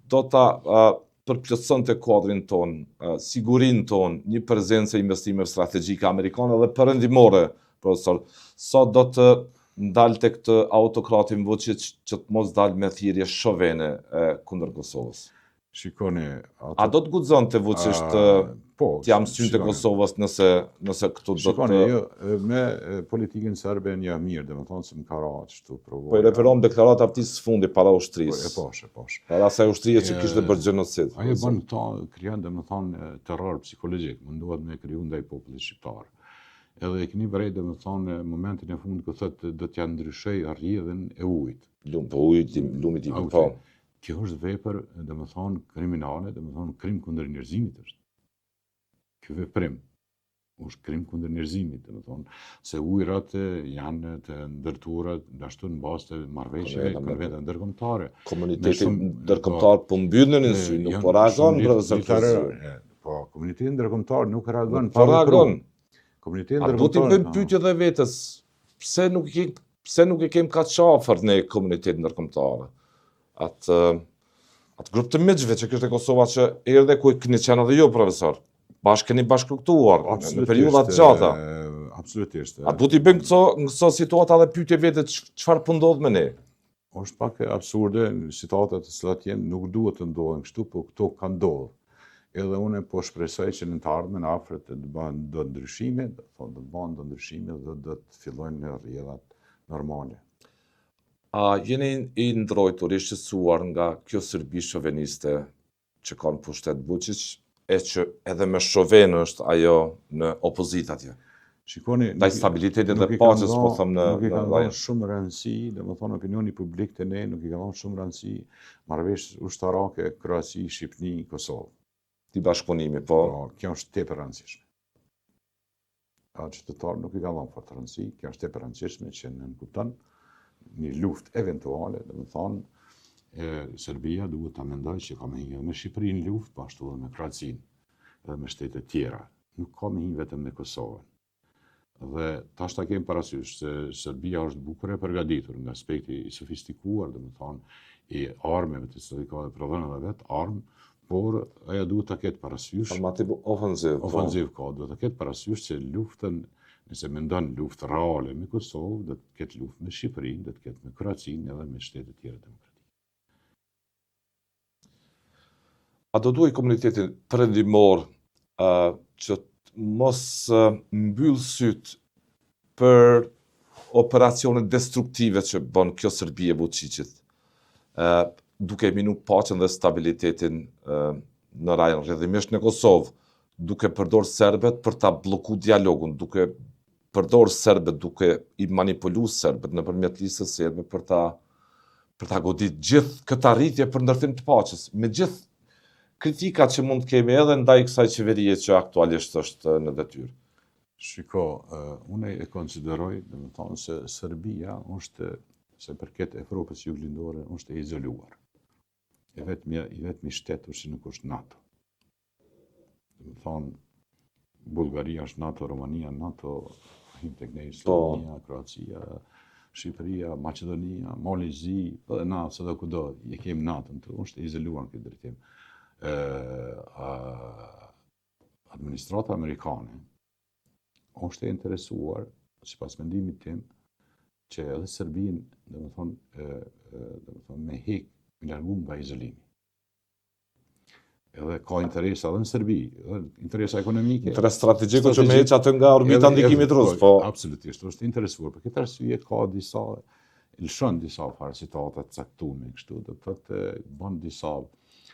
do ta përplotëson të kuadrin ton, sigurin ton, një prezencë e investimeve strategjike amerikane dhe perëndimore, profesor, sa do të ndalë të këtë autokratin Vučić që të mos dalë me thirrje shovene kundër Kosovës? Shikoni, a do të guxon të Vučić të jam synë të Kosovës nëse këtu do të... Shikoni, me politikën serbe një mirë, dhe më thonë se më ka ra qështu provoja. Po i referon deklarata avtisë fundi para ushtrisë. E posh. Para asaj ushtrie që kishte bërë gjenocid. Ajo bën këta, krijon dhe më thonë terror psikologjik, mundohet me kriju ndaj popullit shqiptar. Edhe e keni vërejt dhe më thonë momentin e fundit ku thotë do t'ja ndryshoj rrjedhën e ujit. Lumit i po. Kjo është vepër, dhe më thonë, kriminale, dhe më thonë, krim kundër njerëzimit është. Kjo veprim është krim kundër njerëzimit, dhe më thonë, se ujrat janë të ndërtuara ashtu në bazë të marrëveshjeve konvente ndërkombëtare. Komuniteti ndërkombëtar po mbyllën në sy, nuk po reagon profesor. Po, komuniteti ndërkombëtar nuk reagon. Po reagon. Komuniteti ndërkombëtar. A do t'i bëjmë pyetje dhe vetes, pse nuk e kem kaq afër në komunitetin ndërkombëtar? Atë grup të miqve që kishte Kosova që erdhe ku keni qenë edhe jo, profesor. Keni bashkëluktuar në periudha të gjata. Absolutisht. A do t'i bëjmë këso situata dhe pyetje vete çfarë po ndodh me ne? Është pak absurde, situatat të cilat janë nuk duhet të ndodhen kështu, por këto kanë ndodhur. Edhe unë po shpresoj që në të ardhmen afër të bëhen do ndryshime, dhe do të fillojnë rrjedhat normale. A jeni i ndrojtur, i shqetësuar nga kjo Serbi shoveniste që ka në pushtet Vučić, e që edhe me shoven është ajo në opozit atje? Shikoni, ndaj stabilitetit dhe paqes, po them në nuk i ka dhënë shumë rëndësi, domethënë opinioni publik të ne nuk i ka dhënë shumë rëndësi marrëveshjes ushtarake Kroaci, Shqipëri, Kosovë. Ti bashkëpunimi, po. Kjo është tepër rëndësishme. Qytetarët nuk i ka dhënë fort rëndësi, kjo është tepër rëndësishme që në kupton një luftë eventuale, domethënë Serbia duhet ta mendojë që ka me hinjë me Shqipërinë në luftë, po ashtu edhe me Kroacinë, edhe me shtetet tjera. Nuk ka me hinjë vetëm me Kosovën. Dhe tash ta kemi parasysh se Serbia është bukur e përgatitur nga aspekti i sofistikuar, domethënë i armëve të cilat ka prodhon edhe vet armë, por ajo duhet ta ketë parasysh formativ ofensiv ka, duhet ta ketë parasysh se luftën, nëse mendon luftë reale me Kosovë, do të ketë luftë me Shqipërinë, do të ketë me Kroacinë edhe me shtetet tjera demokratike. A do duhet komunitetin perëndimor që mos mbyll syt për operacionet destruktive që bën kjo Serbi e Vučićit, duke minu paqen dhe stabilitetin në rajon rrjedhimisht në Kosovë, duke përdor serbet për ta blloku dialogun, duke përdor serbet, duke i manipulu serbet nëpërmjet listës serbe për ta godit gjithë këtë arritje për ndërtim të paqes, me gjithë kritikat që mund të kemi edhe ndaj kësaj qeverie që aktualisht është në detyrë. Shiko, unë e konsideroj, domethënë se Serbia është, se përket Evropës juglindore, është e izoluar. I vetmi shtetur që nuk është NATO. Domethënë, Bullgaria është NATO, Romania NATO, hyn tek ne Slovenia, Kroacia, Shqipëria, Maqedonia, Malezi, edhe na sado kudo e kemi NATO-n, është e izoluar në këtë drejtim. Administrata amerikane është e interesuar, sipas mendimit tim, që edhe Serbinë, domethënë me hek, me largu nga izolimi. Edhe ka interesa edhe në Serbi, edhe interesa ekonomike. Interes strategjik që me heq atë nga orbita ndikimit rus, po. Absolutisht, është interesuar. Për këtë arsye ka lëshon disa farë situata të caktuara kështu, do të thotë bën disa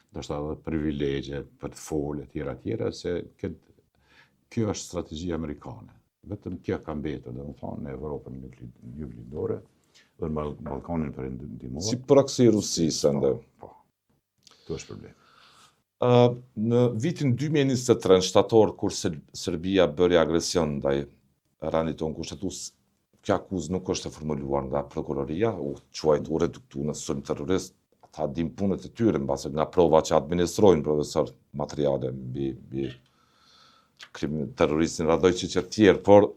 ndoshta edhe privilegje për të folë tjera, se kjo është strategji amerikane. Vetëm kjo ka mbetur, domethënë në Evropën juglindore dhe në Ballkanin perëndimor. Si proksi i Rusisë ende. Po. Kjo është problemi. Në vitin 2023, në shtator, kur Serbia bëri agresion ndaj ranit tonë kushtetues, kjo akuzë nuk është e formuluar nga prokuroria, u reduktu në sulm terrorist, ata dim punët e tyre, mbase nga prova që administrojnë profesor materiale mbi terroristin Radojčić e tjerë, por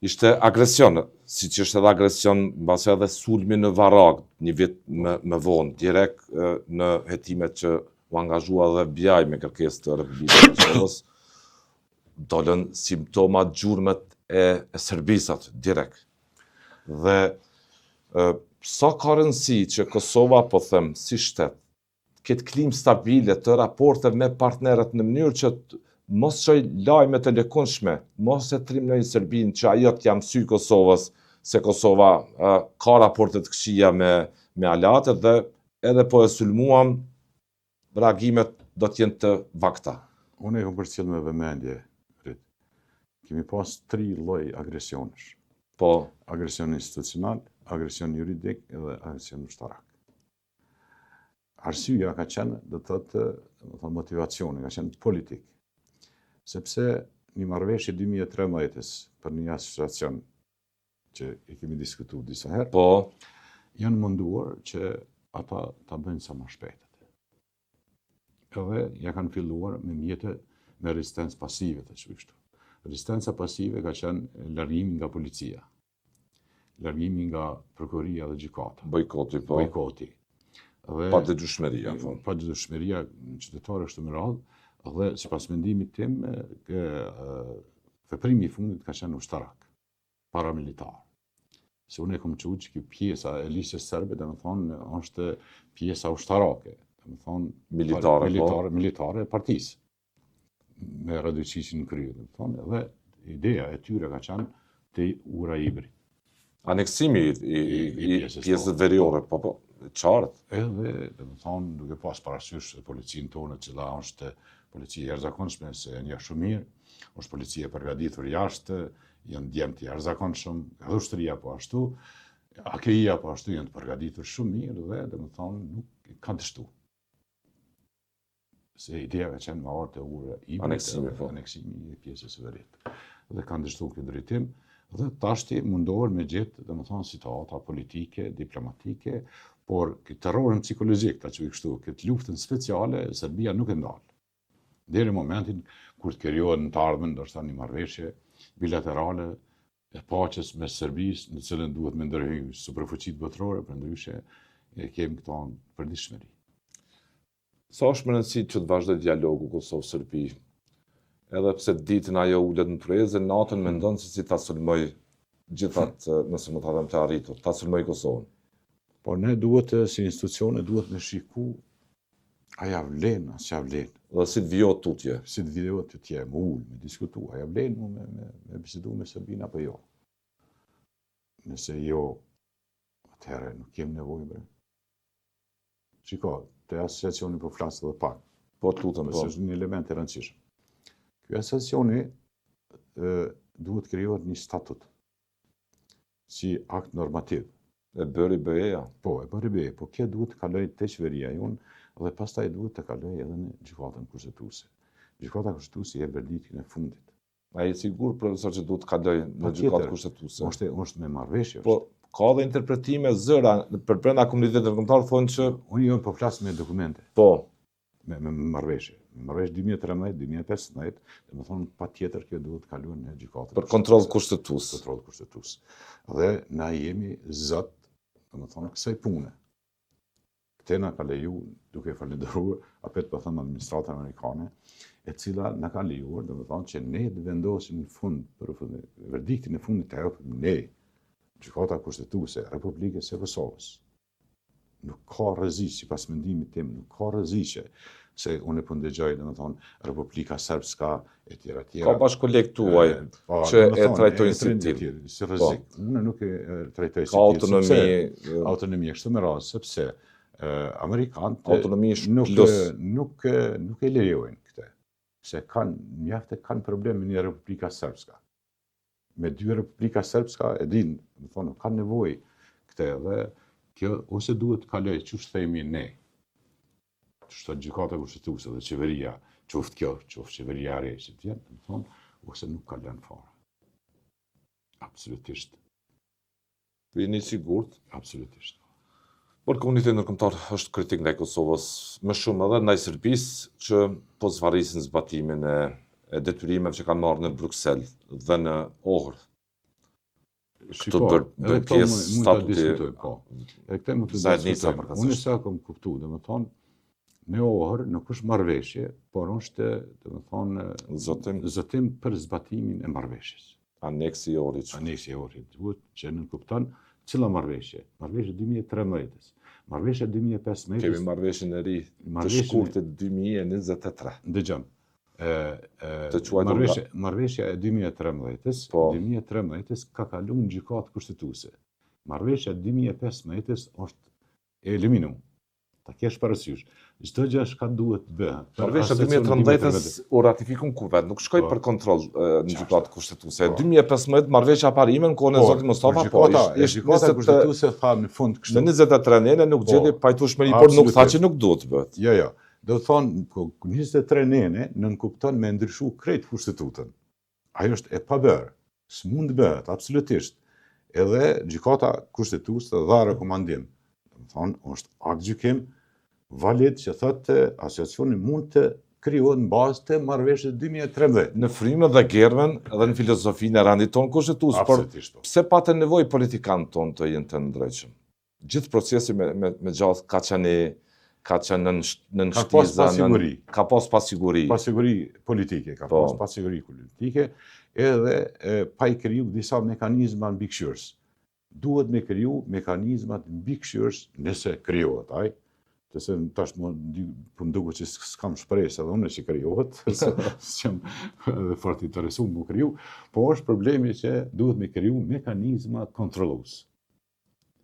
ishte agresion, si që ishte edhe agresion, mbase edhe sulmi në Varag, një vit më vonë, direkt në hetimet që u angazhua dhe FBI me kërkesë të Republikës së Kosovës, dolën simptomat gjurmët e Serbisat direkt. Dhe sa ka rëndësi që Kosova, po them, si shtet, këtë klim stabile të raporte me partnerët në mënyrë që mos çoj lajme të lëkundshme, mos e trimnojnë Serbinë që ajo t'ja mësy Kosovës se Kosova ka raporte të këqija me aleatët dhe edhe po e sulmuam, reagimet do t'jenë të vakta. Unë e kom përcjell me vëmendje, Rit. Kemi pas 3 lloj agresionesh. Po, Agresion institucional, agresion juridik edhe agresion ushtarak. Arsyeja ka qenë, do të thotë, motivacioni, ka qenë politik. Sepse një marrëveshje 2013 për një asociacion që e kemi diskutuar disa herë, po, janë munduar që ata ta bëjnë sa më shpejt. Edhe ja kanë filluar me mjete me rezistencë pasive të kështu. Rezistenca pasive ka qenë largimi nga policia, largimi nga prokuroria dhe gjykata. Bojkoti, po. Bojkoti. Dhe Pa dëgjueshmëria, po. Pa dëgjueshmëria qytetare kështu me radhë, dhe sipas mendimit tim, veprimi i fundit ka qenë ushtarak, paramilitar. Se unë e kom thënë që kjo pjesa e lisës serbe, domethënë, është pjesa ushtarake. Militare e partisë, me Radojčićin në krye, dhe ideja e tyre ka qenë të ura ibri. Aneksimi i pjesës veriore, po, qartë. Edhe, duke pas parasysh policinë tonë, cila është policia e jashtëzakonshme, se e njeh shumë mirë, është policia e përgatitur jashtë, janë djemt të jashtëzakonshëm, edhe ushtria po ashtu, AKI-ja po ashtu janë të përgatitur shumë mirë dhe nuk kanë të shtu. Se ideja ka qenë me artë e ure aneksimi i pjesës së verit. Dhe kanë dështuar këtë drejtim, dhe tashti mundohen me gjetë, situata politike, diplomatike, por këtë terrorin psikologjik, ta që kështu, këtë luftën speciale, Serbia nuk e ndalë. Deri në momentin kur të krijohet në të ardhmen, ndoshta një marrëveshje bilaterale e paqes me Serbisë, në cilën duhet me ndërhyjë superfuqitë botërore, përndryshe e kemi këto përditshmëri. Sa është më rëndësi që të vazhdoj dialogu Kosovë-Serbi? Edhe pse ditën ajo ulet në trezë, natën mendon se si ta sulmoj gjithat, nëse më të të arritur, ta sulmoj Kosovën. Por ne duhet, si institucione, duhet me shiku a ja vlen, as ja vlen. Dhe si të vjot tutje. Si të vjot tutje, me ullë, me diskutu, a ja vlen me bisedu me Serbinë apo jo. Nëse jo, atëherë nuk kem nevojë bre. Shiko, të asociacioni po flasë dhe pak. Po, tutëm, po. Se është një element e rëndësishëm. Ky asociacioni duhet krijohet një statut si akt normativ. E bëri BE-ja. Po, e bëri BE, po kjo duhet të kalojë te qeveria jonë dhe pastaj duhet të kalojë edhe në gjykatën kushtetuese. Gjykata kushtetuese jep verdiktin e fundit. A je sigur, profesor, që duhet të kalojë në gjykatë kushtetuese? Është me marrëveshje. Po, ka dhe interpretime zëra për brenda komunitetit ndërkombëtar thonë që unë jo po flas me dokumente. Po, me marrëveshje. Marrëveshje 2013-2015, domethënë patjetër kjo duhet të kalojë në gjykatën. Për kontroll kushtetues. Kontroll kushtetues. Dhe na jemi zot, domethënë kësaj pune. Këtë na ka leju, duke falenderuar, apet po them administratën amerikane, e cila na ka lejuar, domethënë që ne të vendosim në fund për verdiktin e fundit të japim ne, gjykata kushtetuese e Republikës së Kosovës. Nuk ka rrezik, sipas mendimit tim, nuk ka rrezik se unë po ndëgjoj, domethënë, Republika Srpska e tjera. Ka bashkëkoleg tuaj që e trajtojnë si tillë. Si rrezik. Unë nuk e trajtoj si tillë. Ka autonomi kështu me radhë, sepse amerikanët nuk e lejojnë këtë. Se kanë problem me një Republika Srpska. Me 2 Republika Srpska e din, më thonë, kanë nevojë këtë dhe kjo ose duhet të kalojë, çu themi ne. Shto gjykata kushtetuese dhe qeveria, qoftë kjo, qoftë qeveria e re që t'vjen, do të thonë, ose nuk ka lënë fare. Absolutisht. Ju jeni sigurt? Absolutisht. Por komuniteti ndërkombëtar është kritik ndaj Kosovës, më shumë edhe ndaj Serbisë që po zvarisin zbatimin e detyrimeve që kanë marrë në Bruksel dhe në Ohër. Këto bën pjesë statuti. Po. Edhe këtë mund të diskutojmë. Unë sa kam kuptuar, domethënë në Ohër nuk është marrëveshje, por është domethënë zotim për zbatimin e marrëveshjes. Aneksi i Ohrit. Aneksi i Ohrit duhet që nënkupton cila marrëveshje. Marrëveshje 2013. Marrëveshja 2015. Kemi marrëveshjen e ri të shkurtit 2023. Dëgjom. Marrëveshja Marrëveshja e 2013-s, Po. 2013-s ka kaluar në gjykatë kushtetuese. Marrëveshja e 2015-s është e eliminuar. Ta kesh parasysh. Çdo gjë ka duhet të bëhet. Marrëveshja e 2013-s u ratifikon kuvend, nuk shkoi për kontroll në gjykatë kushtetuese. 2015 marrëveshja parime në kohën e zotit Mustafa, po gjykata kushtetuese tha në fund kështu. Në 23 nënë nuk gjeti pajtueshmëri, por nuk tha që nuk duhet të bëhet. Jo. Do të thonë 23 nënë nënkupton me ndryshu krejt kushtetutën. Ajo është e pabërë. S'mund të bëhet absolutisht. Edhe gjykata kushtetuese dha rekomandim. Do të thonë është akt gjykim valid që thotë asociacioni mund të krijohet në bazë të marrëveshjes 2013. Në frymën dhe germen edhe në filozofinë e rendit tonë kushtetues, por pse patën nevojë politikanët tonë të jenë të ndrejshëm? Gjithë procesi me gjatë ka qenë në nështiza, ka pas pasiguri. Pasiguri politike, edhe pa i kriju disa mekanizma mbikëqyrës. Duhet me kriju mekanizmat mbikëqyrës nëse krijohet ai. Se tash më duket që s'kam shpresë edhe unë që krijohet, s'jam fort interesuar më kriju, po është problemi që duhet me kriju mekanizma kontrollues.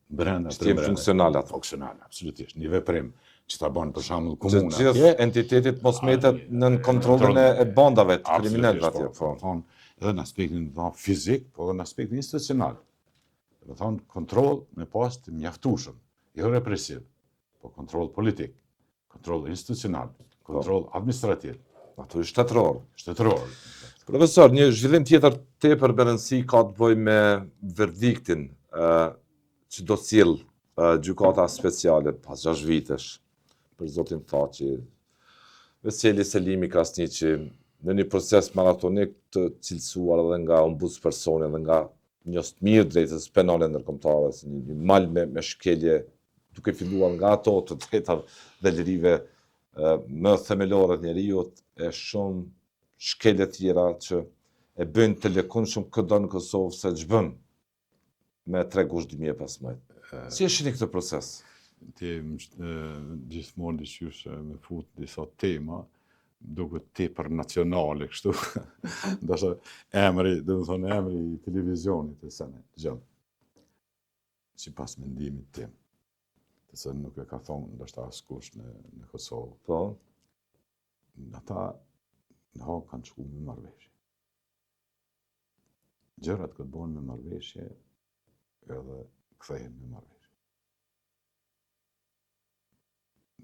Brenda funksionale ato. Funksionale, absolutisht. Një veprim që ta bën për shembull komuna. Gjithë entitetit mos metet në kontrollin e bandave të kriminalëve atje, po. Edhe në aspektin fizik, po edhe në aspektin institucional. Do të thonë kontroll me pas të mjaftueshëm, jo represiv, po kontroll politik, kontroll institucional, kontroll administrativ. Ato është shtetëror. Profesor, një zhvillim tjetër tepër me rëndësi ka të bëjë me verdiktin që do sjell gjykata speciale pas 6 vitesh për zotin Thaçi, Veseli Selimi Krasniqi, në një proces maratonik të cilësuar edhe nga ombudspersoni dhe nga njës të mirë drejtës penale ndërkombëtare, një mal me shkelje, duke filluar nga ato të drejtave dhe lirive më themelore të njerëzit, e shumë shkelje tjera që e bëjnë të lëkundshëm këdo në Kosovë se ç'bën me Tregush 2015. Si e shihni këtë proces? Ti gjithmonë dyqysh me fut disa tema duket tepër nacionale kështu. Ndoshta emri i televizionit e sene, gjë. Sipas mendimit tim. Se nuk e ka thonë ndoshta askush në Kosovë. Po. Ata në hak kanë shku me marrëveshje. Gjërat këtë bëhen me marrëveshje edhe kthehen me marrëveshje.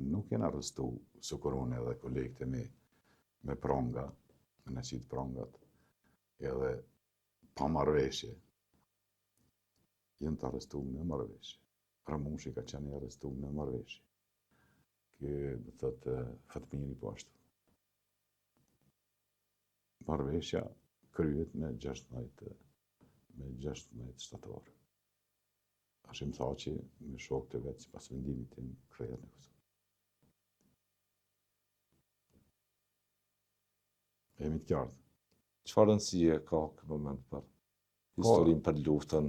Nuk janë arrestu Sukurone edhe kolegët e mi me pronga, me nësit prongat, edhe pa marrëveshje. Janë të arrestu me marrëveshje. Ramushi ka qenë i arrestuar me marrëveshje. Do thotë Fatmiri po ashtu. Marrëveshja kryhet me 16 shtator. Hashim Thaçi me shokët e vet sipas vendimit tim kthehet në Kosovë. Jemi të qartë. Çfarë rëndësie ka ky moment për historinë, për luftën?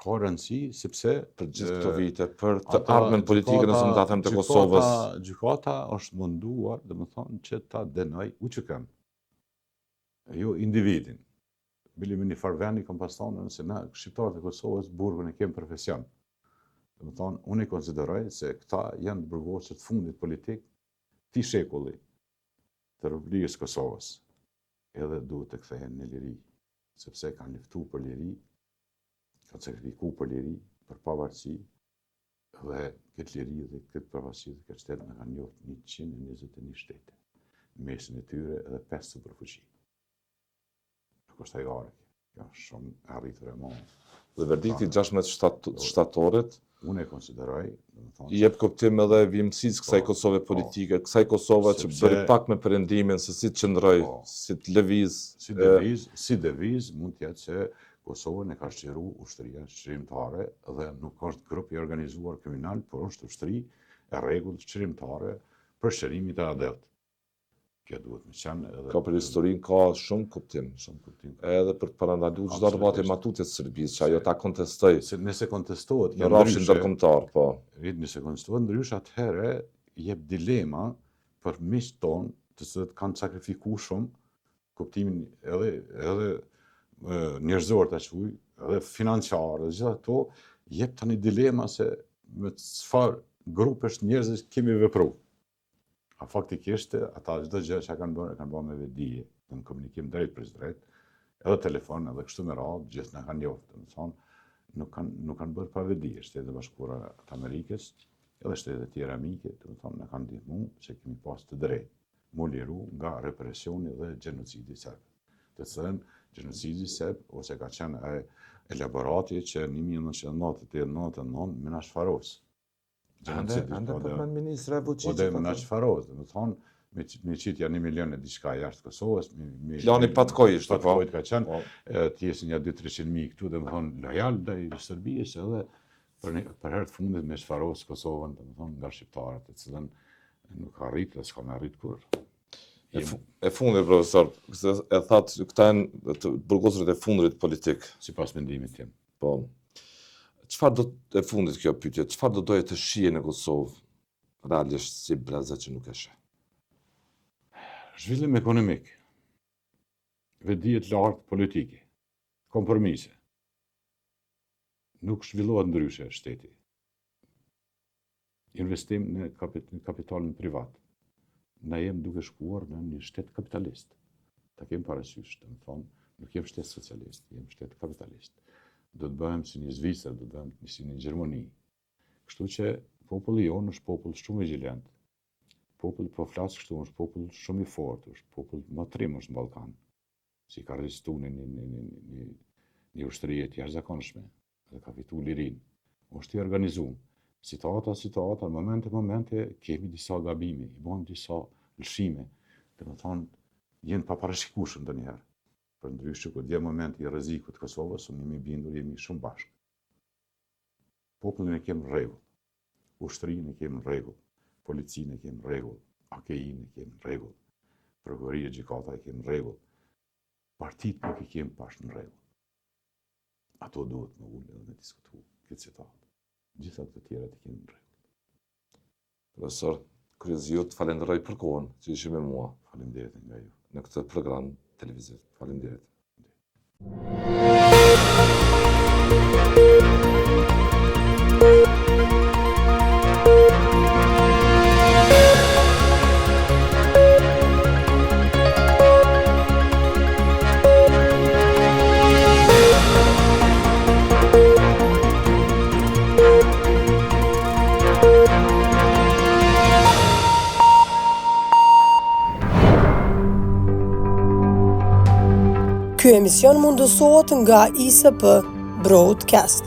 Ka rëndësi sepse për gjithë këto vite, për të ardhmen politike nëse mund ta them të Kosovës. Gjykata është munduar, domethënë, që ta dënoj UÇK-n. Jo individin. Bili me një farveni kam pas thonë se na shqiptarët e Kosovës burgun e kemë profesion. Domethënë, unë i konsideroj se këta janë të burgosur të fundit politik ti shekulli të Republikës Kosovës. Edhe duhet të kthehen në liri, sepse kanë luftuar për liri, kanë sakrifikuar për liri, për pavarësi, Dhe këtë liri dhe këtë përfaqësi të këtë shtetë në kanë njohur 121 shtete. Mesin e tyre edhe 5 superfuqi. Nuk është ajgare, kjo është shumë arritur e madhe. Dhe verdikti 16 shtatorit Unë e konsideroj, i jep kuptim edhe vimësisë kësaj Kosove politike, kësaj Kosova që bëri pak me perëndimin se si të qëndroj, si të lëviz. Si deviz mund të jetë se Kosovën e ka shqiru ushtria shqirimtare dhe nuk është grup i organizuar kriminal, por është ushtri e rregullt shqirimtare për shërimit e adet. Kjo duhet me qenë edhe... Ka për historinë ka shumë kuptim. Edhe për të parandaluar çdo rrëbate matutje të Serbisë, që ajo ta kontestoi. Nëse kontestohet në rrafshin ndërkombëtar, po. Nëse kontestohet ndryshe, atëherë jep dilema për miqtë tonë, të cilët kanë sakrifikuar shumë, kuptimin edhe njerëzor ta quaj, edhe financiar, dhe gjitha këto, jep tani dilema se me çfarë grupesh njerëzish kemi vepruar. A faktikisht, ata çdo gjë që kanë bërë me vetdije, në komunikim drejt për drejt, edhe telefon, edhe kështu me radhë, gjithë na kanë njohur, domethënë, nuk kanë bërë pa vetdije. Shtetet e Bashkuara të Amerikës, edhe shtetet e tjera amike, domethënë na kanë ndihmuar se kemi pas të drejtë mu liru nga represioni dhe gjenocidi serb. Të cilën gjenocidi serb ose ka qenë elaborati që në 1999 Minash Faros. Ande përmend ministra Vučić. Minash Faros, do të thonë, me qitja 1 milion e diçka jashtë Kosovës. Plani patkoj ishte, po. Patkoj ka qenë, të jesin ja 200-300 mijë këtu, dhe më thonë, lojal dhe i Serbisë edhe për herë të fundit me Faros Kosovën, dhe më thonë, nga shqiptarët, të cilën nuk arrit dhe s'ka me arrit kur. E fundit, profesor, e thatë, këta janë burgosërit e fundit politik. Sipas mendimit tim. Po. Çfarë do e fundit kjo pyetje? Çfarë do doje të shihej në Kosovë realisht si breza që nuk e sheh? Zhvillim ekonomik, vetdije të lartë politike, kompromise. Nuk zhvillohet ndryshe shteti. Investim në kapitalin privat. Na jem duke shkuar në një shtet kapitalist. Ta kem parasysh, të më thonë, nuk jem shtet socialist, jem shtet kapitalist. Do të bëhem si një Zvicër, do të bëhem si një Gjermani. Kështu që populli jonë është popull shumë vigjilent. Populli po flas kështu, është popull shumë i fortë, është popull më trim është në Ballkan. Si ka rezistuar një ushtri e jashtëzakonshme, dhe ka fituar lirinë. Është i organizuar. Citata, momente kemi disa gabime, i bëjmë disa lëshime, dhe më thonë, jenë pa parashikueshëm ndonjëherë. Për ndryshe, kur dje momenti i rrezikut të Kosovës, unë jemi bindur, jemi shumë bashkë. Popullin e kemë rregull, ushtrinë e kemë rregull, policinë e kemë rregull, AKI-n e kemë rregull, prokuroria e gjykata e kemë rregull, partitë nuk i kemë pash në rregull. Ato duhet me ullë dhe me diskutu këtë situatë. Gjitha të tjera të kemë në rregull. Profesor Kryziut, falenderoj për kohën që ishim me mua. Faleminderit nga ju. Në këtë program televiziv. Faleminderit. Ky emision mundësohet nga ISP Broadcast.